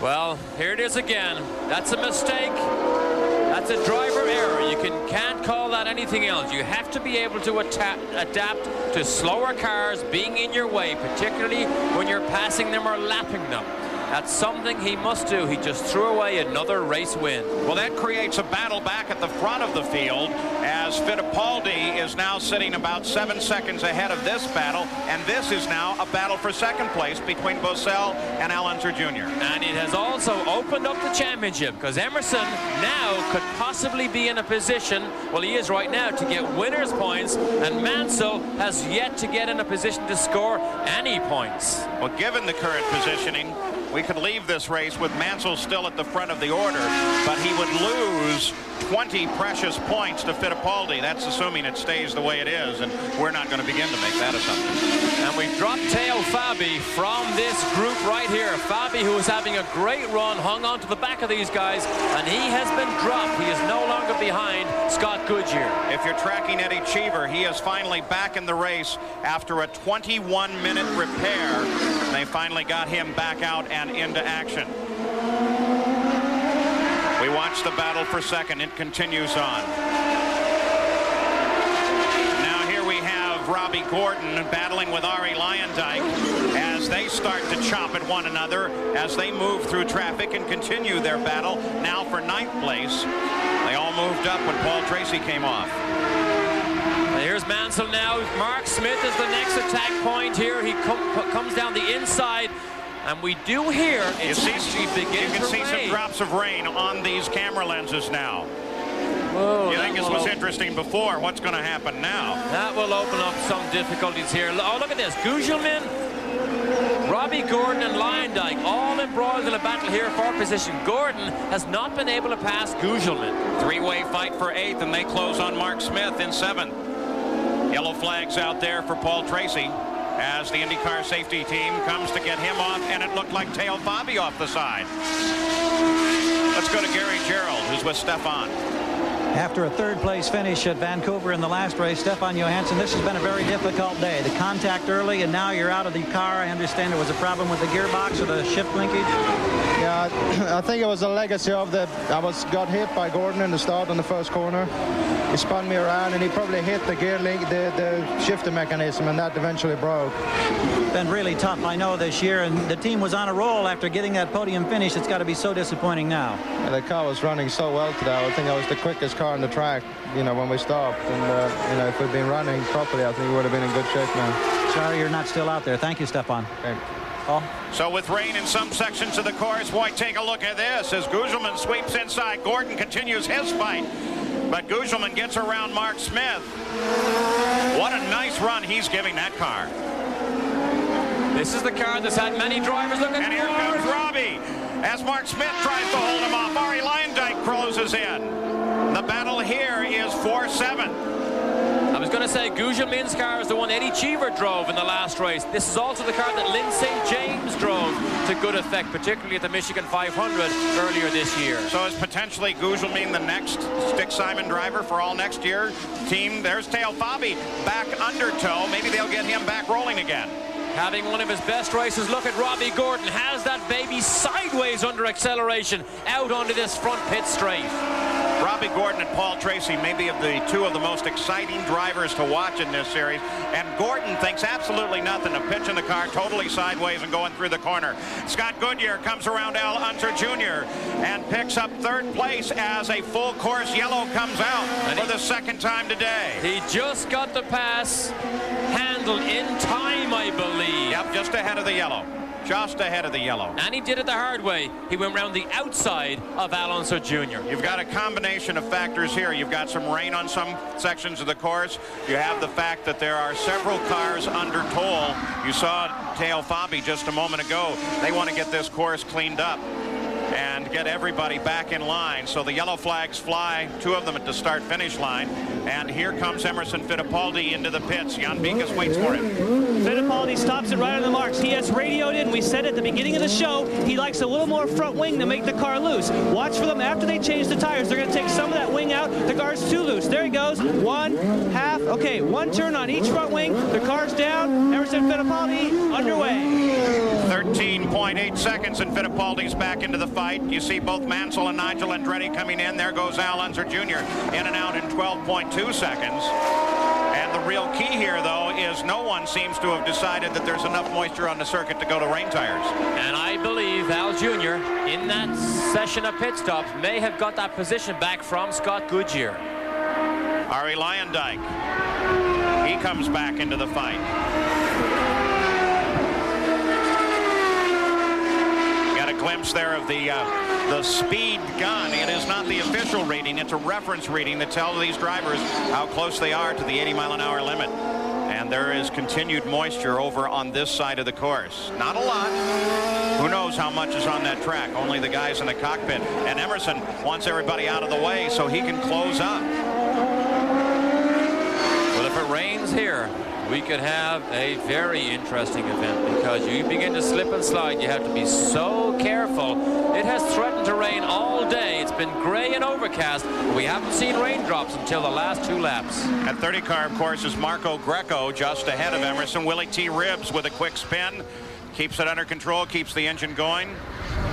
Well, here it is again. That's a mistake. That's a driver error. You can't call that anything else. You have to be able to adapt to slower cars being in your way, particularly when you're passing them or lapping them. That's something he must do. He just threw away another race win. Well, that creates a battle back at the front of the field as Fittipaldi is now sitting about 7 seconds ahead of this battle, and this is now a battle for second place between BOESEL and UNSER Jr. And it has also opened up the championship because Emerson now could possibly be in a position, well, he is right now, to get winner's points, and Mansell has yet to get in a position to score any points. Well, given the current positioning, we could leave this race with Mansell still at the front of the order, but he would lose 20 precious points to Fittipaldi. That's assuming it stays the way it is, and we're not going to begin to make that assumption. And we've dropped Teo Fabi from this group right here. Fabi, who was having a great run, hung on to the back of these guys, and he has been dropped. He is no longer behind Scott Goodyear. If you're tracking Eddie Cheever, he is finally back in the race after a 21-minute repair. They finally got him back out and into action. We watch the battle for second. It continues on. Now here we have Robbie Gordon battling with ARIE LUYENDYK as they start to chop at one another as they move through traffic and continue their battle now for 9th place. They all moved up when Paul Tracy came off. Here's Mansell now. Mark Smith is the next attack point here. He comes down the inside, and we do hear it's actually beginning to rain. You can see some drops of rain on these camera lenses now. Whoa, you think this was interesting before? What's going to happen now? That will open up some difficulties here. Oh, look at this. Gugelmin, Robbie Gordon, and LUYENDYK all embroiled in a battle here for position. Gordon has not been able to pass Gugelmin. Three-way fight for 8th, and they close on Mark Smith in 7th. Yellow flags out there for Paul Tracy as the IndyCar safety team comes to get him off, and it looked like Teo Fabi off the side. Let's go to Gary Gerald, who's with Stefan. After a third-place finish at Vancouver in the last race, Stefan Johansson, this has been a very difficult day. The contact early, and now you're out of the car. I understand there was a problem with the gearbox or the shift linkage. Yeah, I think it was a legacy of got hit by Gordon in the start on the first corner. He spun me around, and he probably hit the gear link, the shifter mechanism, and that eventually broke. Been really tough, I know, this year, and the team was on a roll after getting that podium finish. It's got to be so disappointing now. The car was running so well today. I think I was the quickest car on the track, you know, when we stopped. And, you know, if we'd been running properly, I think we would have been in good shape now. Sorry you're not still out there. Thank you, Stefan. Okay. Paul? So with rain in some sections of the course, boy, take a look at this. As Gugelman sweeps inside, Gordon continues his fight. But Gugelman gets around Mark Smith. What a nice run he's giving that car. This is the car that's had many drivers looking And here comes Robbie. As Mark Smith tries to hold him off, ARIE LUYENDYK closes in. The battle here is 4-7. I was going to say Gugelman's car is the one Eddie Cheever drove in the last race. This is also the car that Lynn St. James drove to good effect, particularly at the Michigan 500 earlier this year. So is potentially Gugelman the next Stick Simon driver for all next year? Team, there's Teo Fabi back under tow. Maybe they'll get him back rolling again. Having one of his best races, look at Robbie Gordon. Has that baby sideways under acceleration out onto this front pit straight. Robbie Gordon and Paul Tracy may be two of the most exciting drivers to watch in this series. And Gordon thinks absolutely nothing of pitching the car totally sideways and going through the corner. Scott Goodyear comes around Al Unser Jr. and picks up third place as a full course yellow comes out for the second time today. He just got the pass handled in time, I believe. Yep, just ahead of the yellow. Just ahead of the yellow. And he did it the hard way. He went round the outside of Al Unser Jr. You've got a combination of factors here. You've got some rain on some sections of the course. You have the fact that there are several cars under toll. You saw Teo Fabi just a moment ago. They want to get this course cleaned up and get everybody back in line. So the yellow flags fly, two of them at the start-finish line. And here comes Emerson Fittipaldi into the pits. Jan Beekes waits for him. Fittipaldi stops it right on the marks. He has radioed in. We said at the beginning of the show, he likes a little more front wing to make the car loose. Watch for them after they change the tires. They're going to take some of that wing out. The car's too loose. There he goes. One, half. Okay, one turn on each front wing. The car's down. Emerson Fittipaldi underway. 13.8 seconds and Fittipaldi's back into the fight. You see both Mansell and Nigel Andretti coming in. There goes Al Unser Jr. in and out in 12.2 seconds. And the real key here, though, is no one seems to have decided that there's enough moisture on the circuit to go to rain tires. And I believe Al Jr. in that session of pit stops may have got that position back from Scott Goodyear. ARIE LUYENDYK, he comes back into the fight. Got a glimpse there of the speed gun. It is not the official reading. It's a reference reading that tells these drivers how close they are to the 80-mile-an-hour limit. And there is continued moisture over on this side of the course. Not a lot. Who knows how much is on that track? Only the guys in the cockpit. And Emerson wants everybody out of the way so he can close up. Well, if it rains here, we could have a very interesting event because you begin to slip and slide. You have to be so careful. It has threatened to rain all day. It's been gray and overcast. We haven't seen raindrops until the last two laps. At 30 car, of course, is Marco Greco just ahead of Emerson. Willie T. Ribbs with a quick spin. Keeps it under control, keeps the engine going.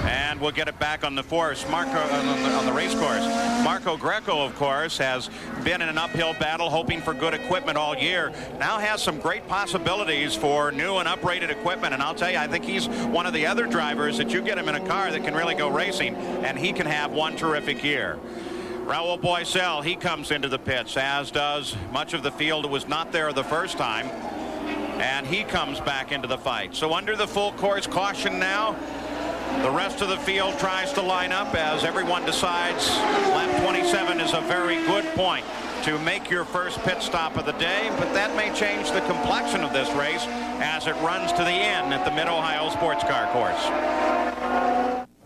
And we'll get it back on the force. Marco on the race course. Marco Greco, of course, has been in an uphill battle hoping for good equipment all year. Now has some great possibilities for new and uprated equipment. And I'll tell you, I think he's one of the other drivers that you get him in a car that can really go racing, and he can have one terrific year. RAUL BOESEL, he comes into the pits, as does much of the field that was not there the first time. And he comes back into the fight. So under the full course caution now, the rest of the field tries to line up as everyone decides lap 27 is a very good point to make your first pit stop of the day, but that may change the complexion of this race as it runs to the end at the Mid-Ohio Sports Car Course.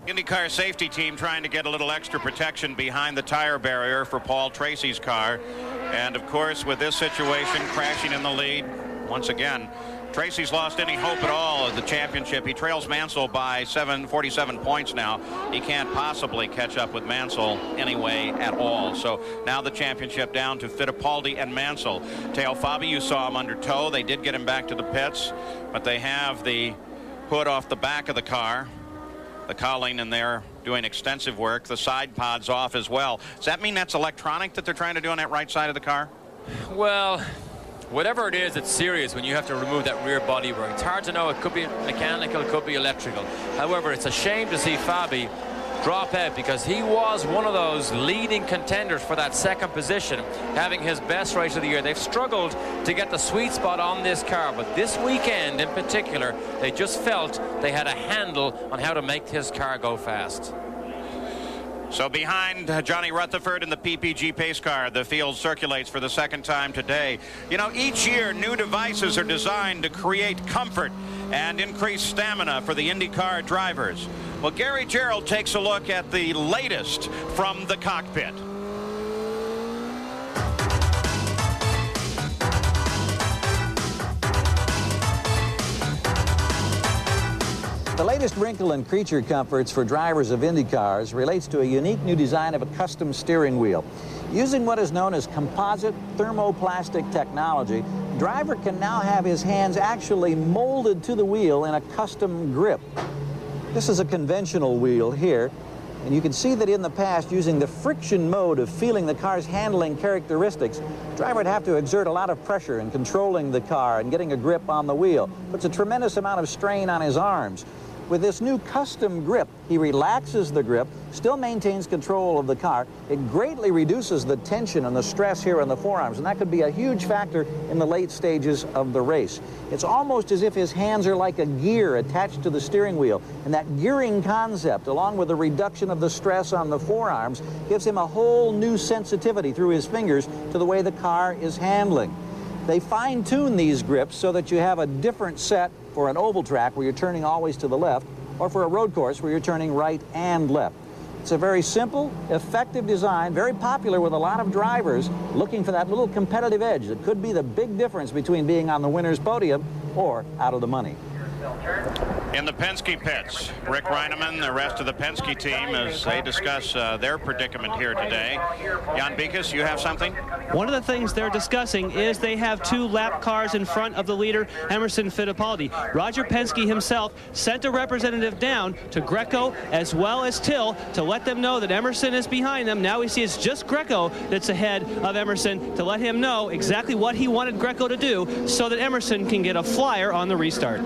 IndyCar safety team trying to get a little extra protection behind the tire barrier for Paul Tracy's car. And of course, with this situation, crashing in the lead, once again, Tracy's lost any hope at all of the championship. He trails Mansell by 47 points now. He can't possibly catch up with Mansell anyway at all. So now the championship down to Fittipaldi and Mansell. Teo Fabi, you saw him under tow. They did get him back to the pits, but they have the hood off the back of the car. The cowling in there doing extensive work. The side pod's off as well. Does that mean that's electronic that they're trying to do on that right side of the car? Well, whatever it is, it's serious when you have to remove that rear bodywork. It's hard to know. It could be mechanical, it could be electrical. However, it's a shame to see Fabi drop out, because he was one of those leading contenders for that second position, having his best race of the year. They've struggled to get the sweet spot on this car, but this weekend in particular, they just felt they had a handle on how to make his car go fast. So behind Johnny Rutherford in the PPG pace car, the field circulates for the second time today. You know, each year new devices are designed to create comfort and increase stamina for the IndyCar drivers. Well, Gary Gerould takes a look at the latest from the cockpit. The latest wrinkle in creature comforts for drivers of Indy cars relates to a unique new design of a custom steering wheel. Using what is known as composite thermoplastic technology, the driver can now have his hands actually molded to the wheel in a custom grip. This is a conventional wheel here, and you can see that in the past, using the friction mode of feeling the car's handling characteristics, the driver would have to exert a lot of pressure in controlling the car and getting a grip on the wheel. Puts a tremendous amount of strain on his arms. With this new custom grip, he relaxes the grip, still maintains control of the car. It greatly reduces the tension and the stress here on the forearms, and that could be a huge factor in the late stages of the race. It's almost as if his hands are like a gear attached to the steering wheel, and that gearing concept, along with the reduction of the stress on the forearms, gives him a whole new sensitivity through his fingers to the way the car is handling. They fine-tune these grips so that you have a different set for an oval track where you're turning always to the left, or for a road course where you're turning right and left. It's a very simple, effective design, very popular with a lot of drivers looking for that little competitive edge that could be the big difference between being on the winner's podium or out of the money. In the Penske pits, Rick Reineman, the rest of the Penske team, as they discuss their predicament here today. Jan Bikus, you have something? One of the things they're discussing is they have two lap cars in front of the leader, Emerson Fittipaldi. Roger Penske himself sent a representative down to Greco as well as Till to let them know that Emerson is behind them. Now we see it's just Greco that's ahead of Emerson, to let him know exactly what he wanted Greco to do so that Emerson can get a flyer on the restart.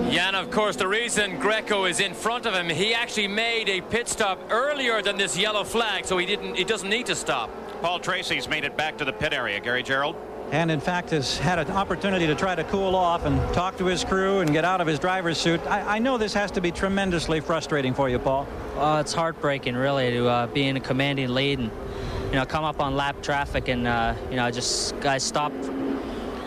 Yeah, and of course the reason Greco is in front of him, he actually made a pit stop earlier than this yellow flag, so he doesn't need to stop. Paul Tracy's made it back to the pit area. Gary Gerould? And in fact has had an opportunity to try to cool off and talk to his crew and get out of his driver's suit. I know this has to be tremendously frustrating for you, Paul. It's heartbreaking, really, to be in a commanding lead and, you know, come up on lap traffic and, you know, just guys stopped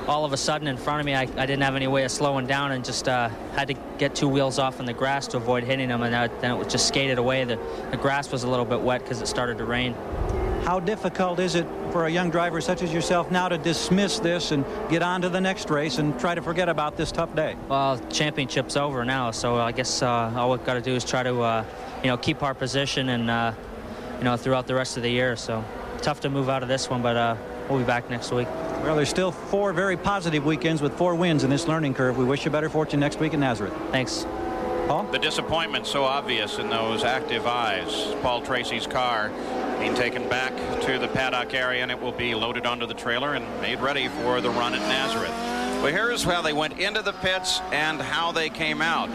all of a sudden in front of me. I didn't have any way of slowing down and just had to get two wheels off in the grass to avoid hitting them, and then it was just skated away. The grass was a little bit wet because it started to rain. How difficult is it for a young driver such as yourself now to dismiss this and get on to the next race and try to forget about this tough day? Well, championship's over now, so I guess all we've got to do is try to you know, keep our position and you know, throughout the rest of the year. So tough to move out of this one, but we'll be back next week. Well, there's still 4 very positive weekends with 4 wins in this learning curve. We wish you better fortune next week in Nazareth. Thanks. Paul? The disappointment so obvious in those active eyes. Paul Tracy's car being taken back to the paddock area, and it will be loaded onto the trailer and made ready for the run at Nazareth. Well, here's how they went into the pits and how they came out.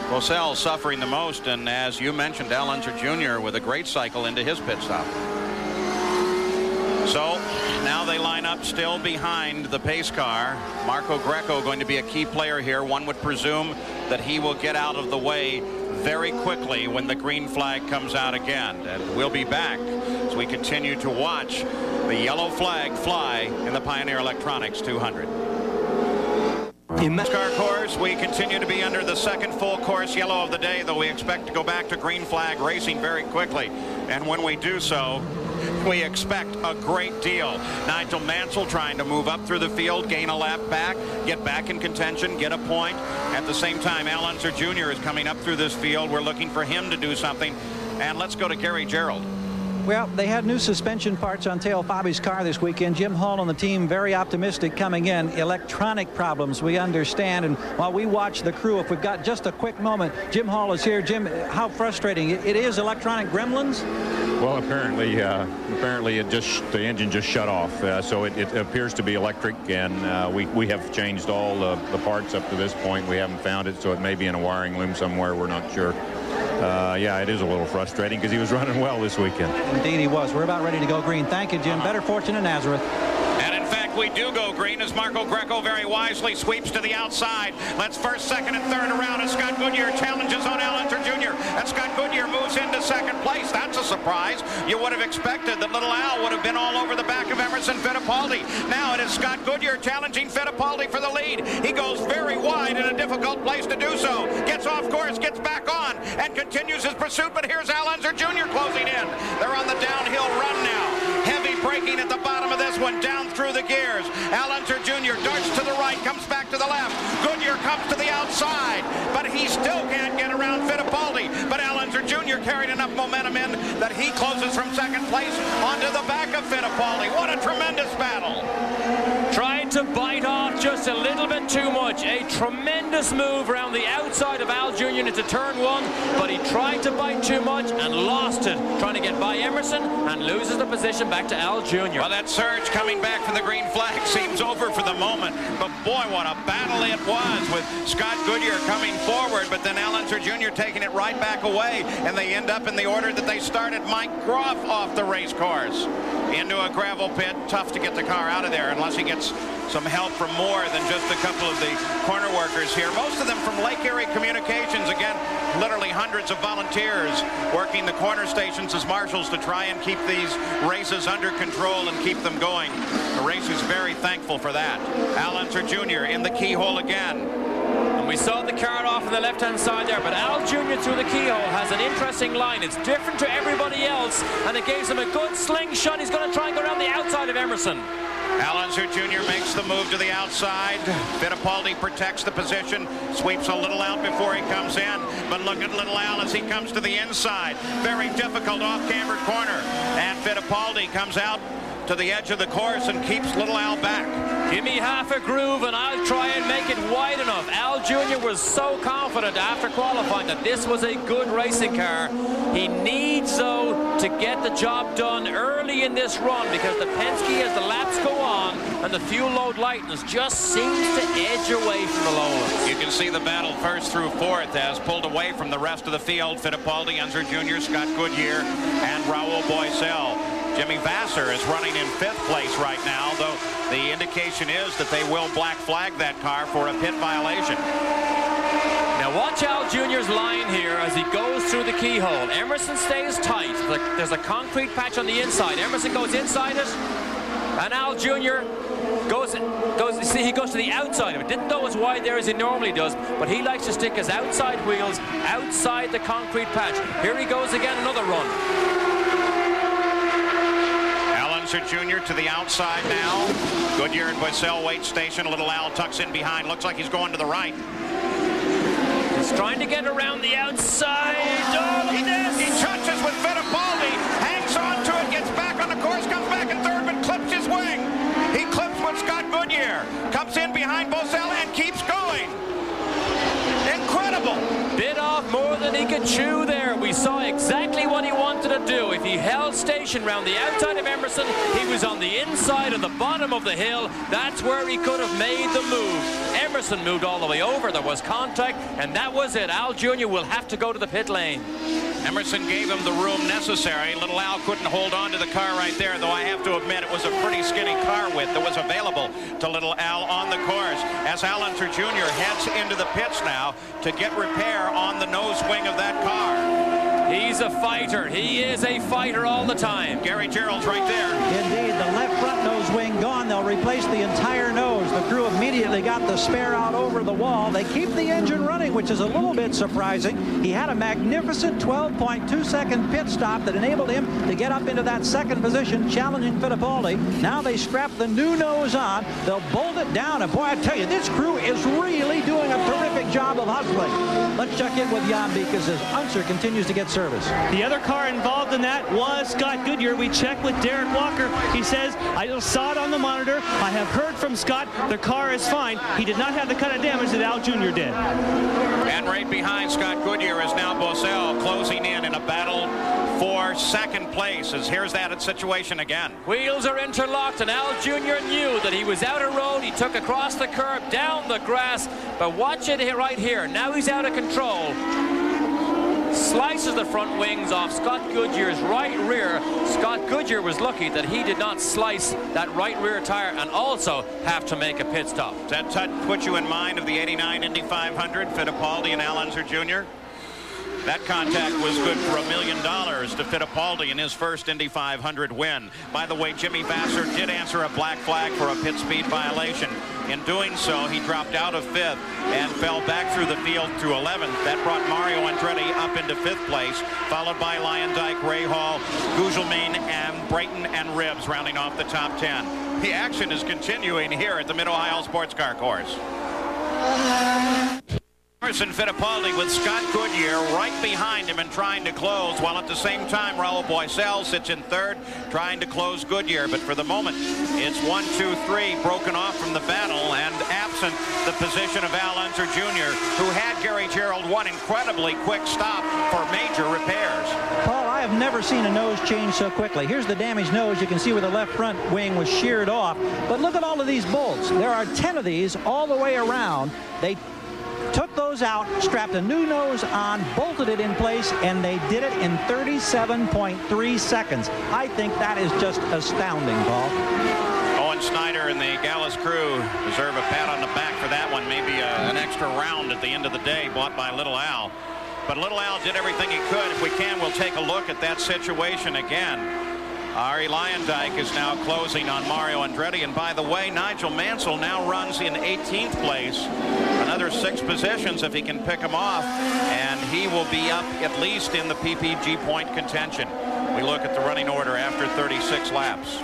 BOESEL suffering the most, and as you mentioned, Al Unser Jr. with a great cycle into his pit stop. So now they line up still behind the pace car. Marco Greco going to be a key player here. One would presume that he will get out of the way very quickly when the green flag comes out again. And we'll be back as we continue to watch the yellow flag fly in the Pioneer Electronics 200. In NASCAR course, we continue to be under the second full course yellow of the day, though we expect to go back to green flag racing very quickly. And when we do so, we expect a great deal. Nigel Mansell trying to move up through the field, gain a lap back, get back in contention, get a point. At the same time, Al Unser Jr. is coming up through this field. We're looking for him to do something. And let's go to Gary Gerould. Well, they had new suspension parts on Teo Fabi's car this weekend. Jim Hall and the team very optimistic coming in. Electronic problems, we understand. And while we watch the crew, if we've got just a quick moment, Jim Hall is here. Jim, how frustrating. It is electronic gremlins? Well, apparently the engine just shut off. So it appears to be electric, and we have changed all the parts up to this point. We haven't found it, so it may be in a wiring loom somewhere. We're not sure. yeah, it is a little frustrating because he was running well this weekend. Indeed he was. We're about ready to go green. Thank you, Jim. Better fortune in Nazareth. And in fact, we do go green as Marco Greco very wisely sweeps to the outside. Let's first, second, and third around as Scott Goodyear challenges on Al Unser Jr. And Scott Goodyear moves into second place. That's a surprise. You would have expected that little Al would have been all over the back of Emerson Fittipaldi. Now it is Scott Goodyear challenging Fittipaldi for the lead. He goes very wide in a difficult place to do so. Gets off course, gets back on, and continues his pursuit. But here's Al Unser Jr. closing in. They're on the downhill run now. Heavy braking at the bottom of this one, down through the gears. Al Unser Jr. darts to the right, comes back to the left. Goodyear comes to the outside, but he still can't get around Fittipaldi. But Al Unser Jr. carried enough momentum in that he closes from second place onto the back of Fittipaldi. What a tremendous battle. Tried to bite off just a little bit too much. A tremendous move around the outside of Al Jr. into turn one, but he tried to bite too much and lost it, trying to get by Emerson, and loses the position back to Al Jr. Well, that surge coming back from the green flag seems over for the moment, but boy, what a battle it was with Scott Goodyear coming forward, but then Al Unser Jr. taking it right back away, and they end up in the order that they started. Mike Groff off the race course into a gravel pit. Tough to get the car out of there unless he gets some help from more than just a couple of the corner workers here. Most of them from Lake Erie Communications. Again, literally hundreds of volunteers working the corner stations as marshals to try and keep these races under control and keep them going. The race is very thankful for that. Al Unser Jr. in the keyhole again. And we saw the card off on the left-hand side there, but Al Jr. through the keyhole has an interesting line. It's different to everybody else, and it gives him a good slingshot. He's going to try and go around the outside of Emerson. Al Unser Jr. makes the move to the outside. Fittipaldi protects the position, sweeps a little out before he comes in. But look at little Al as he comes to the inside. Very difficult off-cambered corner. And Fittipaldi comes out to the edge of the course and keeps little Al back. Give me half a groove and I'll try and make it wide enough. Al Jr. was so confident after qualifying that this was a good racing car. He needs, though, to get the job done early in this run because the Penske, as the laps go on and the fuel load lightens, just seems to edge away from the Lolas. You can see the battle first through fourth as pulled away from the rest of the field. Fittipaldi, Unser Jr., Scott Goodyear, and Raul Boesel. Jimmy Vasser is running in fifth place right now, though the indication is that they will black flag that car for a pit violation. Now watch Al Jr.'s line here as he goes through the keyhole. Emerson stays tight. There's a concrete patch on the inside. Emerson goes inside it, and Al Jr. goes to the outside of it. Didn't go as wide there as he normally does, but he likes to stick his outside wheels outside the concrete patch. Here he goes again, another run. Unser Jr. to the outside now. Goodyear and Boesel wait station. Little Al tucks in behind. Looks like he's going to the right. He's trying to get around the outside. Oh, he touches with Fittipaldi, hangs on to it, gets back on the course, comes back in third, but clips his wing. He clips with Scott Goodyear, comes in behind Boesel and keeps going. Incredible. Bit off more than he could chew there. We saw exactly what he wanted to do. If he held station around the outside of Emerson, he was on the inside of the bottom of the hill. That's where he could have made the move. Emerson moved all the way over. There was contact, and that was it. Al Jr. will have to go to the pit lane. Emerson gave him the room necessary. Little Al couldn't hold on to the car right there, though I have to admit it was a pretty skinny car width that was available to little Al on the course. As Al Unser Jr. heads into the pits now to get repair on the nose wing of that car. He's a fighter. He is a fighter all the time. Gary Gerald's right there. Indeed, the left front nose wing gone. They'll replace the entire nose. The crew immediately got the spare out over the wall. They keep the engine running, which is a little bit surprising. He had a magnificent 12.2-second pit stop that enabled him to get up into that second position, challenging Fittipaldi. Now they strap the new nose on. They'll bolt it down. And boy, I tell you, this crew is really doing a terrific job of hustling. Let's check in with Jan because as Unser continues to get service. The other car involved in that was Scott Goodyear. We checked with Derek Walker. He says, I just saw it on the monitor. I have heard from Scott. The car is fine. He did not have the kind of damage that Al Jr. did. And right behind Scott Goodyear is now Boesel closing in a battle for second place. As here's that situation again. Wheels are interlocked, and Al Jr. knew that he was out of road. He took across the curb, down the grass. But watch it right here. Now he's out of control. slices the front wings off Scott Goodyear's right rear. Scott Goodyear was lucky that he did not slice that right rear tire and also have to make a pit stop. Does that put you in mind of the '89 Indy 500, Fittipaldi and Al Unser Jr.? That contact was good for $1 million to Fittipaldi in his first Indy 500 win. By the way, Jimmy Vasser did answer a black flag for a pit speed violation. In doing so, he dropped out of 5th and fell back through the field to 11th. That brought Mario Andretti up into 5th place, followed by Luyendijk, Ray Hall, Gugelmin, and Brayton and Ribbs rounding off the top 10. The action is continuing here at the Mid-Ohio Sports Car Course. Emerson Fittipaldi with Scott Goodyear right behind him and trying to close, while at the same time RAUL BOESEL sits in 3rd trying to close Goodyear. But for the moment, it's 1, 2, 3 broken off from the battle and absent the position of Al Unser Jr., who had Gary Gerould one incredibly quick stop for major repairs. Paul, I have never seen a nose change so quickly. Here's the damaged nose. You can see where the left front wing was sheared off. But look at all of these bolts. There are 10 of these all the way around. They took those out, strapped a new nose on, bolted it in place, and they did it in 37.3 seconds. I think that is just astounding, Paul. Owen Snyder and the Gallus crew deserve a pat on the back for that one. Maybe an extra round at the end of the day bought by Little Al. But Little Al did everything he could. If we can, we'll take a look at that situation again. Arie Luyendyk is now closing on Mario Andretti. And by the way, Nigel Mansell now runs in 18th place. Another 6 positions if he can pick him off. And he will be up at least in the PPG point contention. We look at the running order after 36 laps.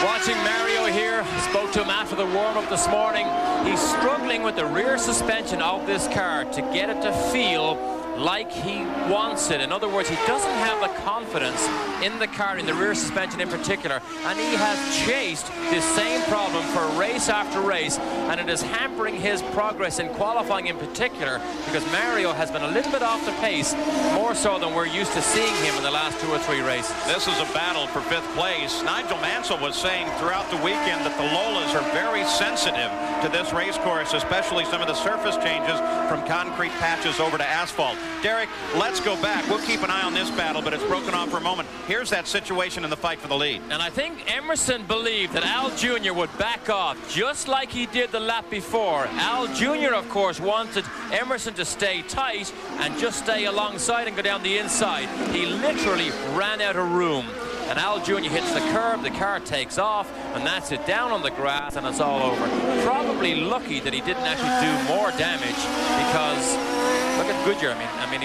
Watching Mario here, spoke to him after the warm-up this morning. He's struggling with the rear suspension of this car to get it to feel like he wants it. In other words, he doesn't have the confidence in the car, in the rear suspension in particular, and he has chased this same problem for race after race, and it is hampering his progress in qualifying in particular, because Mario has been a little bit off the pace, more so than we're used to seeing him in the last 2 or 3 races. This is a battle for 5th place. Nigel Mansell was saying throughout the weekend that the Lolas are very sensitive to this race course, especially some of the surface changes from concrete patches over to asphalt. Derek, let's go back. We'll keep an eye on this battle, but it's broken off for a moment. Here's that situation in the fight for the lead. And I think Emerson believed that Al Jr. would back off, just like he did the lap before. Al Jr., of course, wanted Emerson to stay tight and just stay alongside and go down the inside. He literally ran out of room. And Al Jr. hits the curb, the car takes off, and that's it, down on the grass, and it's all over. Probably lucky that he didn't actually do more damage, because look at Goodyear. I mean,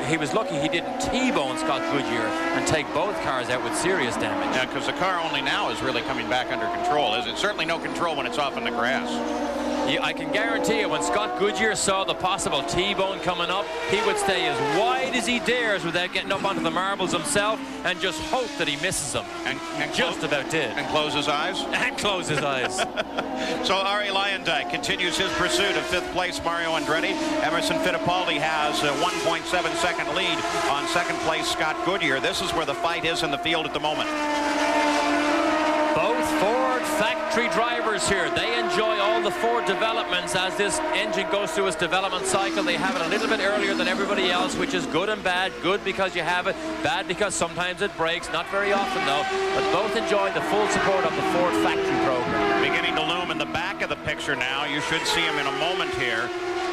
he was lucky he didn't T-bone Scott Goodyear and take both cars out with serious damage. Yeah, because the car only now is really coming back under control. Is it? Certainly no control when it's off in the grass. Yeah, I can guarantee you, when Scott Goodyear saw the possible T-bone coming up, he would stay as wide as he dares without getting up onto the marbles himself and just hope that he misses them. And just about did. And close his eyes? And close his eyes. So Arie Luyendyk continues his pursuit of 5th place Mario Andretti. Emerson Fittipaldi has a 1.7 second lead on 2nd place Scott Goodyear. This is where the fight is in the field at the moment. Both Ford factory drivers here. They enjoy all the Ford developments as this engine goes through its development cycle. They have it a little bit earlier than everybody else, which is good and bad. Good because you have it, bad because sometimes it breaks. Not very often, though. But both enjoy the full support of the Ford factory program. Beginning to loom in the back of the picture now. You should see him in a moment here.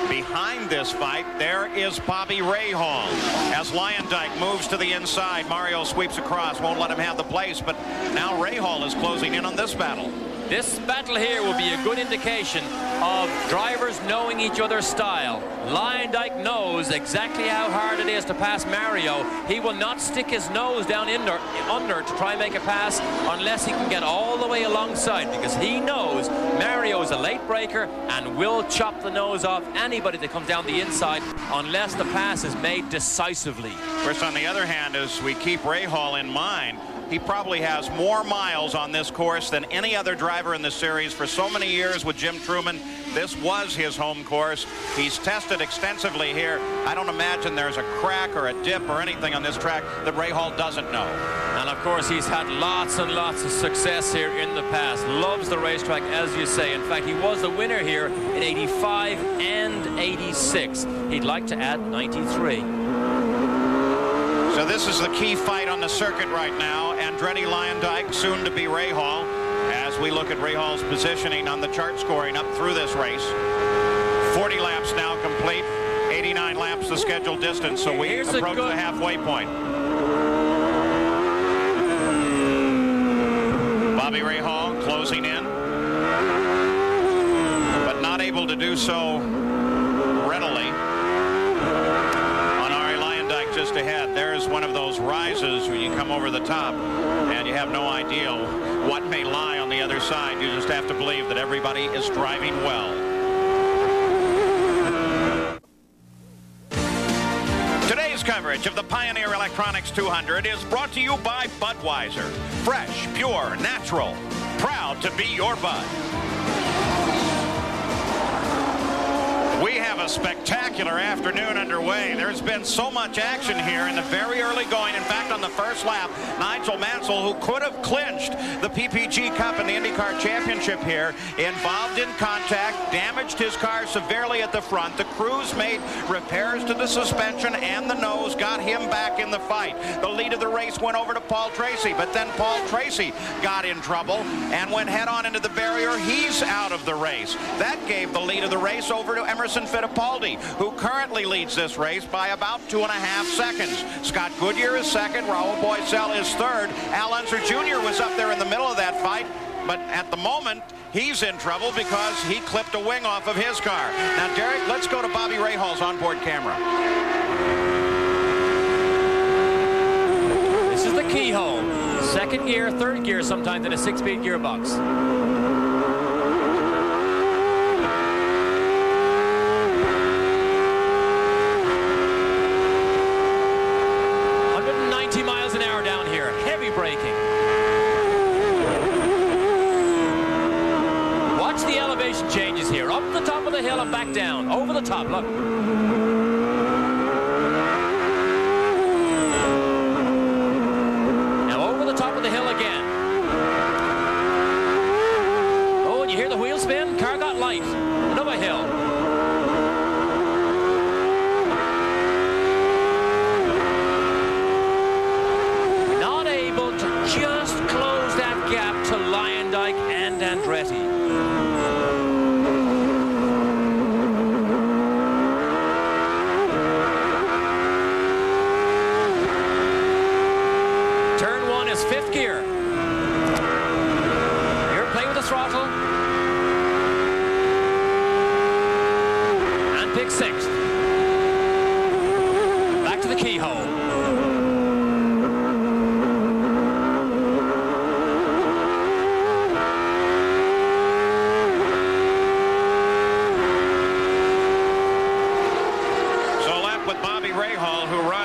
Behind this fight, there is Bobby Rahal. As Luyendyk moves to the inside, Mario sweeps across, won't let him have the place, but now Rahal is closing in on this battle. This battle here will be a good indication of drivers knowing each other's style. Luyendyk knows exactly how hard it is to pass Mario. He will not stick his nose down under to try and make a pass unless he can get all the way alongside, because he knows Mario is a late breaker and will chop the nose off anybody that comes down the inside unless the pass is made decisively. Of course, on the other hand, as we keep Rahal in mind, he probably has more miles on this course than any other driver in the series. For so many years with Jim Truman, this was his home course. He's tested extensively here. I don't imagine there's a crack or a dip or anything on this track that Rahal doesn't know. And of course, he's had lots and lots of success here in the past. Loves the racetrack, as you say. In fact, he was the winner here in '85 and '86. He'd like to add '93. So this is the key fight on the circuit right now. Andretti, LUYENDYK, soon to be Rahal, as we look at Rahal's positioning on the chart scoring up through this race. 40 laps now complete, 89 laps the scheduled distance, so we approach the halfway point. Bobby Rahal closing in, but not able to do so readily. On ARIE, LUYENDYK just ahead. There's one of those rises where you come over the top and you have no idea what may lie on the other side. You just have to believe that everybody is driving well. Today's coverage of the Pioneer Electronics 200 is brought to you by Budweiser. Fresh, pure, natural. Proud to be your Bud. We have a spectacular afternoon underway. There's been so much action here in the very early going. In fact, on the first lap, Nigel Mansell, who could have clinched the PPG Cup and the IndyCar Championship here, involved in contact, damaged his car severely at the front. The crews made repairs to the suspension and the nose, got him back in the fight. The lead of the race went over to Paul Tracy, but then Paul Tracy got in trouble and went head-on into the barrier. He's out of the race. That gave the lead of the race over to Emerson Fittipaldi, who currently leads this race by about 2.5 seconds. Scott Goodyear is second. Raul Boesel is third. Al Unser Jr. was up there in the middle of that fight, but at the moment, he's in trouble because he clipped a wing off of his car. Now, Derek, let's go to Bobby Rahal's onboard camera. This is the keyhole. Second gear, third gear, sometimes in a 6-speed gearbox. 190 miles an hour down here. Heavy braking. Watch the elevation changes here. Up the top of the hill and back down. Over the top, look. Now over the top of the hill again. Oh, and you hear the wheel spin? Car got light. Another hill. Just close that gap to LUYENDYK and Andretti. Turn 1 is 5th gear. You're playing with the throttle. And pick 6th. Back to the keyhole.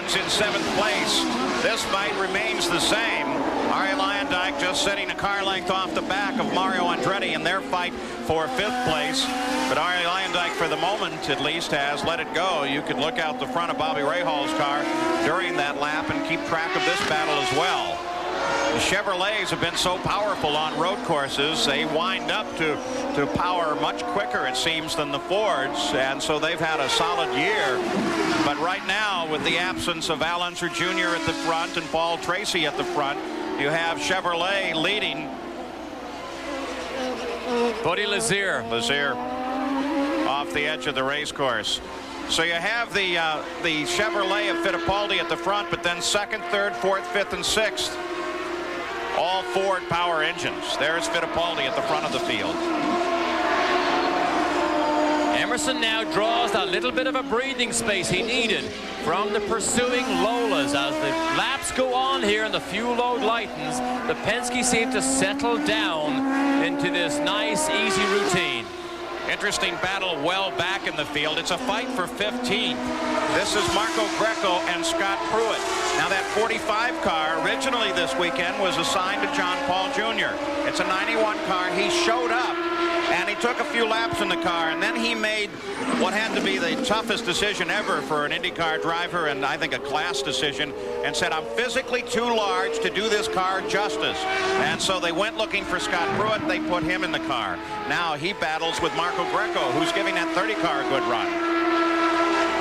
In 7th place. This fight remains the same. ARIE LUYENDYK just setting a car length off the back of Mario Andretti in their fight for 5th place. But ARIE LUYENDYK, for the moment at least, has let it go. You could look out the front of Bobby Rahal's car during that lap and keep track of this battle as well. The Chevrolets have been so powerful on road courses. They wind up to power much quicker, it seems, than the Fords, and so they've had a solid year. But right now, with the absence of Al Unser Jr. at the front and Paul Tracy at the front, you have Chevrolet leading. Buddy Lazier off the edge of the race course. So you have the Chevrolet of Fittipaldi at the front, but then 2nd, 3rd, 4th, 5th, and 6th. All Ford power engines. There's Fittipaldi at the front of the field. Emerson now draws that little bit of a breathing space he needed from the pursuing Lolas. As the laps go on here and the fuel load lightens, the Penske seem to settle down into this nice, easy routine. Interesting battle well back in the field. It's a fight for 15th. This is Marco Greco and Scott Pruitt. Now that 45 car originally this weekend was assigned to John Paul Jr. It's a 91 car. He showed up and he took a few laps in the car, and then he made what had to be the toughest decision ever for an IndyCar driver, and I think a class decision, and said, I'm physically too large to do this car justice. And so they went looking for Scott Pruitt. They put him in the car. Now he battles with Marco Greco, who's giving that 30 car a good run.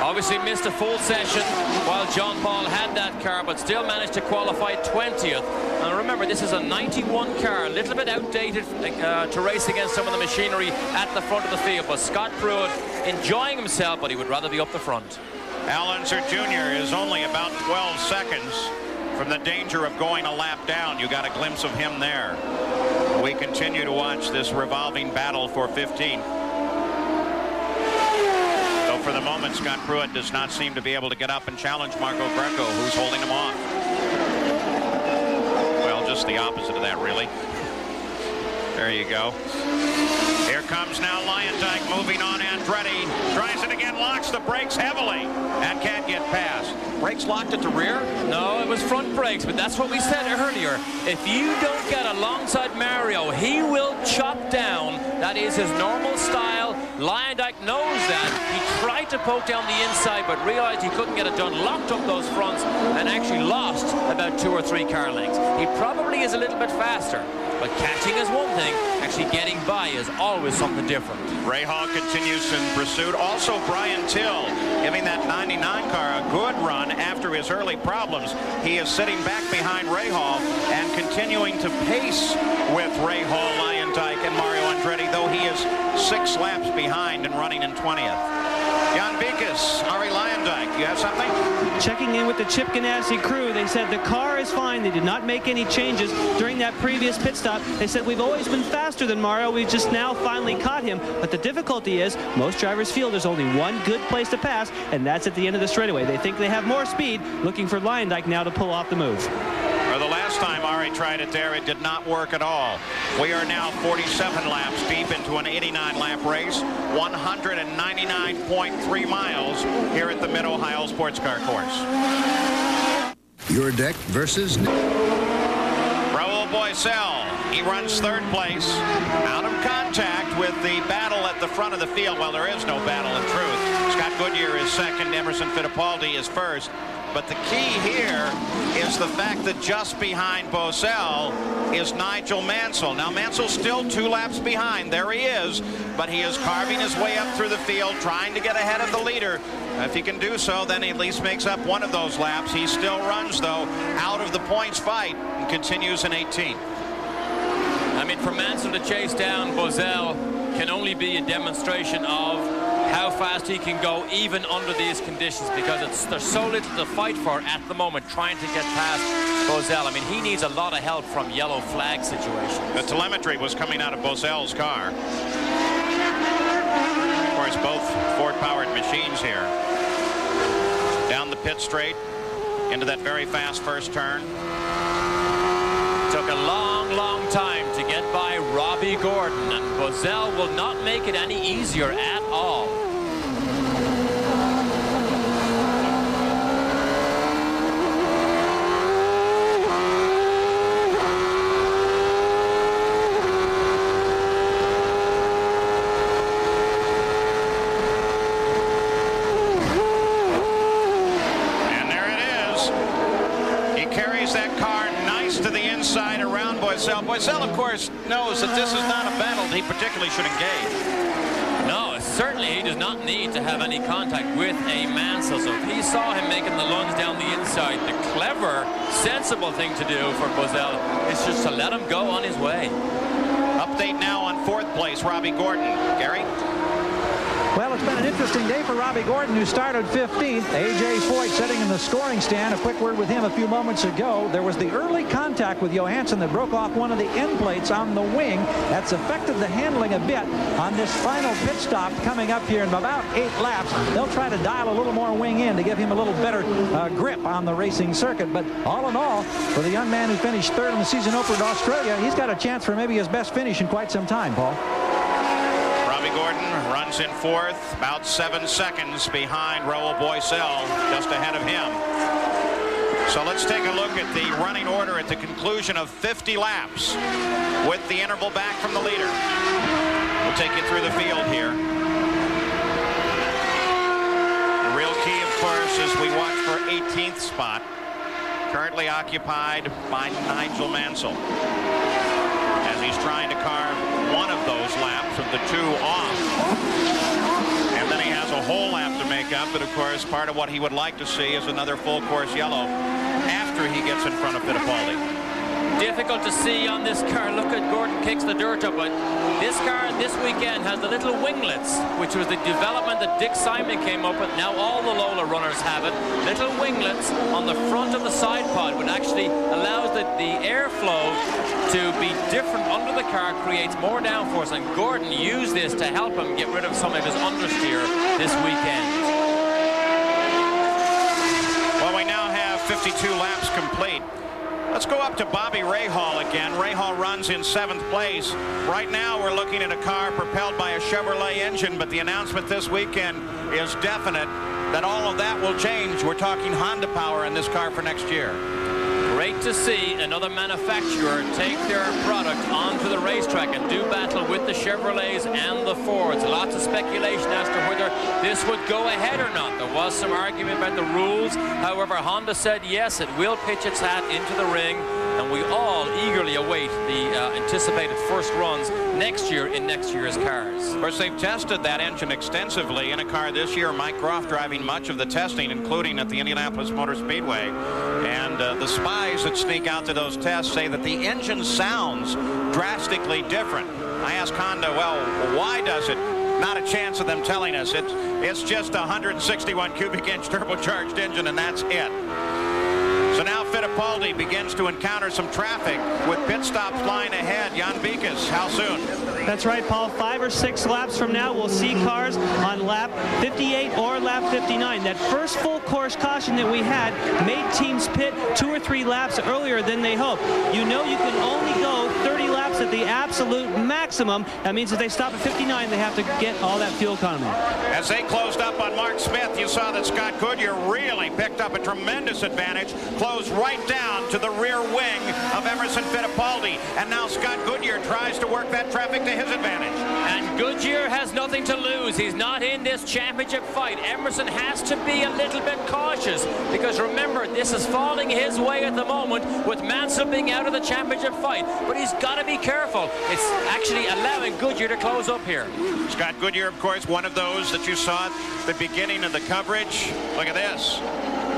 Obviously missed a full session while John Paul had that car, but still managed to qualify 20th. And remember, this is a 91 car, a little bit outdated to race against some of the machinery at the front of the field. But Scott Pruitt enjoying himself, but he would rather be up the front. Al Unser Jr. is only about 12 seconds from the danger of going a lap down. You got a glimpse of him there. We continue to watch this revolving battle for 15. Though for the moment, Scott Pruitt does not seem to be able to get up and challenge Marco Greco, who's holding him off. Well, just the opposite of that, really. There you go. Here comes now LUYENDYK moving on. Andretti tries it again, locks the brakes heavily, and can't get past. Brakes locked at the rear? No, it was front brakes, but that's what we said earlier. If you don't get alongside Mario, he will chop down. That is his normal style. LUYENDYK knows that. He tried to poke down the inside, but realized he couldn't get it done, locked up those fronts, and actually lost about 2 or 3 car lengths. He probably is a little bit faster, but catching is one thing, actually getting by is always something different. Ray Hall continues in pursuit. Also, Brian Till giving that 99 car a good run after his early problems. He is sitting back behind Ray Hall and continuing to pace with Ray Hall, LUYENDYK, and Mario Andretti, though he is 6 laps behind and running in 20th. Jan Vikas, Arie Luyendyk, you have something? Checking in with the Chip Ganassi crew, they said the car is fine. They did not make any changes during that previous pit stop. They said we've always been faster than Mario. We've just now finally caught him. But the difficulty is most drivers feel there's only one good place to pass, and that's at the end of the straightaway. They think they have more speed, looking for Luyendyk now to pull off the move. For the last time Arie tried it there, it did not work at all. We are now 47 laps deep into an 89-lap race, 199.3 miles here at the Mid-Ohio Sports Car Course. Your deck versus Raul Boesel. He runs 3rd place, out of contact with the battle at the front of the field. Well, there is no battle in truth. Scott Goodyear is 2nd, Emerson Fittipaldi is 1st. But the key here is the fact that just behind Boesel is Nigel Mansell. Now, Mansell's still 2 laps behind. There he is. But he is carving his way up through the field, trying to get ahead of the leader. If he can do so, then he at least makes up one of those laps. He still runs, though, out of the points fight and continues in 18th. I mean, for Mansell to chase down Boesel can only be a demonstration of how fast he can go even under these conditions, because there's so little to fight for at the moment trying to get past Boesel. I mean, he needs a lot of help from yellow flag situations. The telemetry was coming out of Boesel's car. Of course, both Ford-powered machines here. Down the pit straight into that very fast first turn. Took a long, long time to get by Robbie Gordon, and Boesel will not make it any easier at all. Boesel, of course, knows that this is not a battle he particularly should engage. No, certainly he does not need to have any contact with a Mansell. So if he saw him making the lunge down the inside, the clever, sensible thing to do for Boesel is just to let him go on his way. Update now on 4th place, Robbie Gordon. Gary? Well, it's been an interesting day for Robbie Gordon, who started 15th. A.J. Foyt sitting in the scoring stand. A quick word with him a few moments ago. There was the early contact with Johansson that broke off one of the end plates on the wing. That's affected the handling a bit on this final pit stop coming up here in about 8 laps. They'll try to dial a little more wing in to give him a little better grip on the racing circuit. But all in all, for the young man who finished 3rd in the season opener at Australia, he's got a chance for maybe his best finish in quite some time, Paul. Gordon runs in 4th, about 7 seconds behind Raul Boesel, just ahead of him. So let's take a look at the running order at the conclusion of 50 laps with the interval back from the leader. We'll take you through the field here. The real key, of course, is we watch for 18th spot, currently occupied by Nigel Mansell, as he's trying to carve one of those laps of the 2 off. And then he has a whole lap to make up, but of course part of what he would like to see is another full course yellow after he gets in front of Fittipaldi. Difficult to see on this car. Look at Gordon kicks the dirt up, but this car this weekend has the little winglets, which was the development that Dick Simon came up with. Now all the Lola runners have it. Little winglets on the front of the side pod, which actually allows the airflow to be different under the car, creates more downforce, and Gordon used this to help him get rid of some of his understeer this weekend. Well, we now have 52 laps complete. Let's go up to Bobby Rahal again. Rahal runs in 7th place. Right now we're looking at a car propelled by a Chevrolet engine, but the announcement this weekend is definite that all of that will change. We're talking Honda power in this car for next year. Great to see another manufacturer take their product onto the racetrack and do battle with the Chevrolets and the Fords. Lots of speculation as to whether this would go ahead or not. There was some argument about the rules. However, Honda said yes, it will pitch its hat into the ring, and we all eagerly await the anticipated first runs next year in next year's cars. Of course, they've tested that engine extensively in a car this year. Mike Groff driving much of the testing, including at the Indianapolis Motor Speedway. And the spies that sneak out to those tests say that the engine sounds drastically different. I asked Honda, well, why does it? Not a chance of them telling us. It's just a 161 cubic inch turbocharged engine, and that's it. So now Fittipaldi begins to encounter some traffic with pit stops lying ahead. Jan Beekes, how soon? That's right, Paul. 5 or 6 laps from now, we'll see cars on lap 58 or lap 59. That first full course caution that we had made teams pit 2 or 3 laps earlier than they hoped. You know you can only go 30 laps at the absolute maximum. That means if they stop at 59, they have to get all that fuel economy. As they closed up on Mark Smith, you saw that Scott Goodyear really picked up a tremendous advantage, closed right down to the rear wing of Emerson Fittipaldi, and now Scott Goodyear tries to work that traffic to his advantage. And Goodyear has nothing to lose. He's not in this championship fight. Emerson has to be a little bit cautious, because remember, this is falling his way at the moment with Mansell being out of the championship fight, but he's got to be careful. It's actually allowing Goodyear to close up here. Scott Goodyear, of course, one of those that you saw at the beginning of the coverage. Look at this.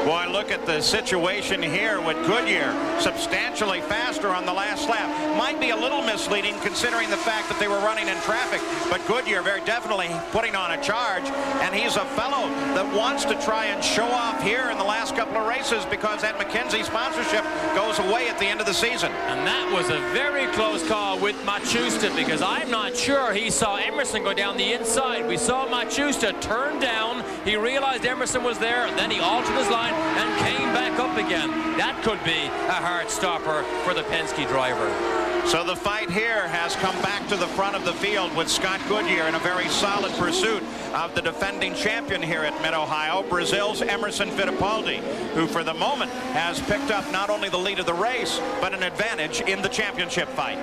Boy, look at the situation here with Goodyear substantially faster on the last lap. Might be a little misleading considering the fact that they were running in traffic, but Goodyear very definitely putting on a charge, and he's a fellow that wants to try and show off here in the last couple of races, because that McKenzie sponsorship goes away at the end of the season. And that was a very close call with Machusta, because I'm not sure he saw Emerson go down the inside. We saw Machusta turn down. He realized Emerson was there, and then he altered his line and came back up again. That could be a hard stopper for the Penske driver. So the fight here has come back to the front of the field with Scott Goodyear in a very solid pursuit of the defending champion here at Mid-Ohio, Brazil's Emerson Fittipaldi, who for the moment has picked up not only the lead of the race, but an advantage in the championship fight.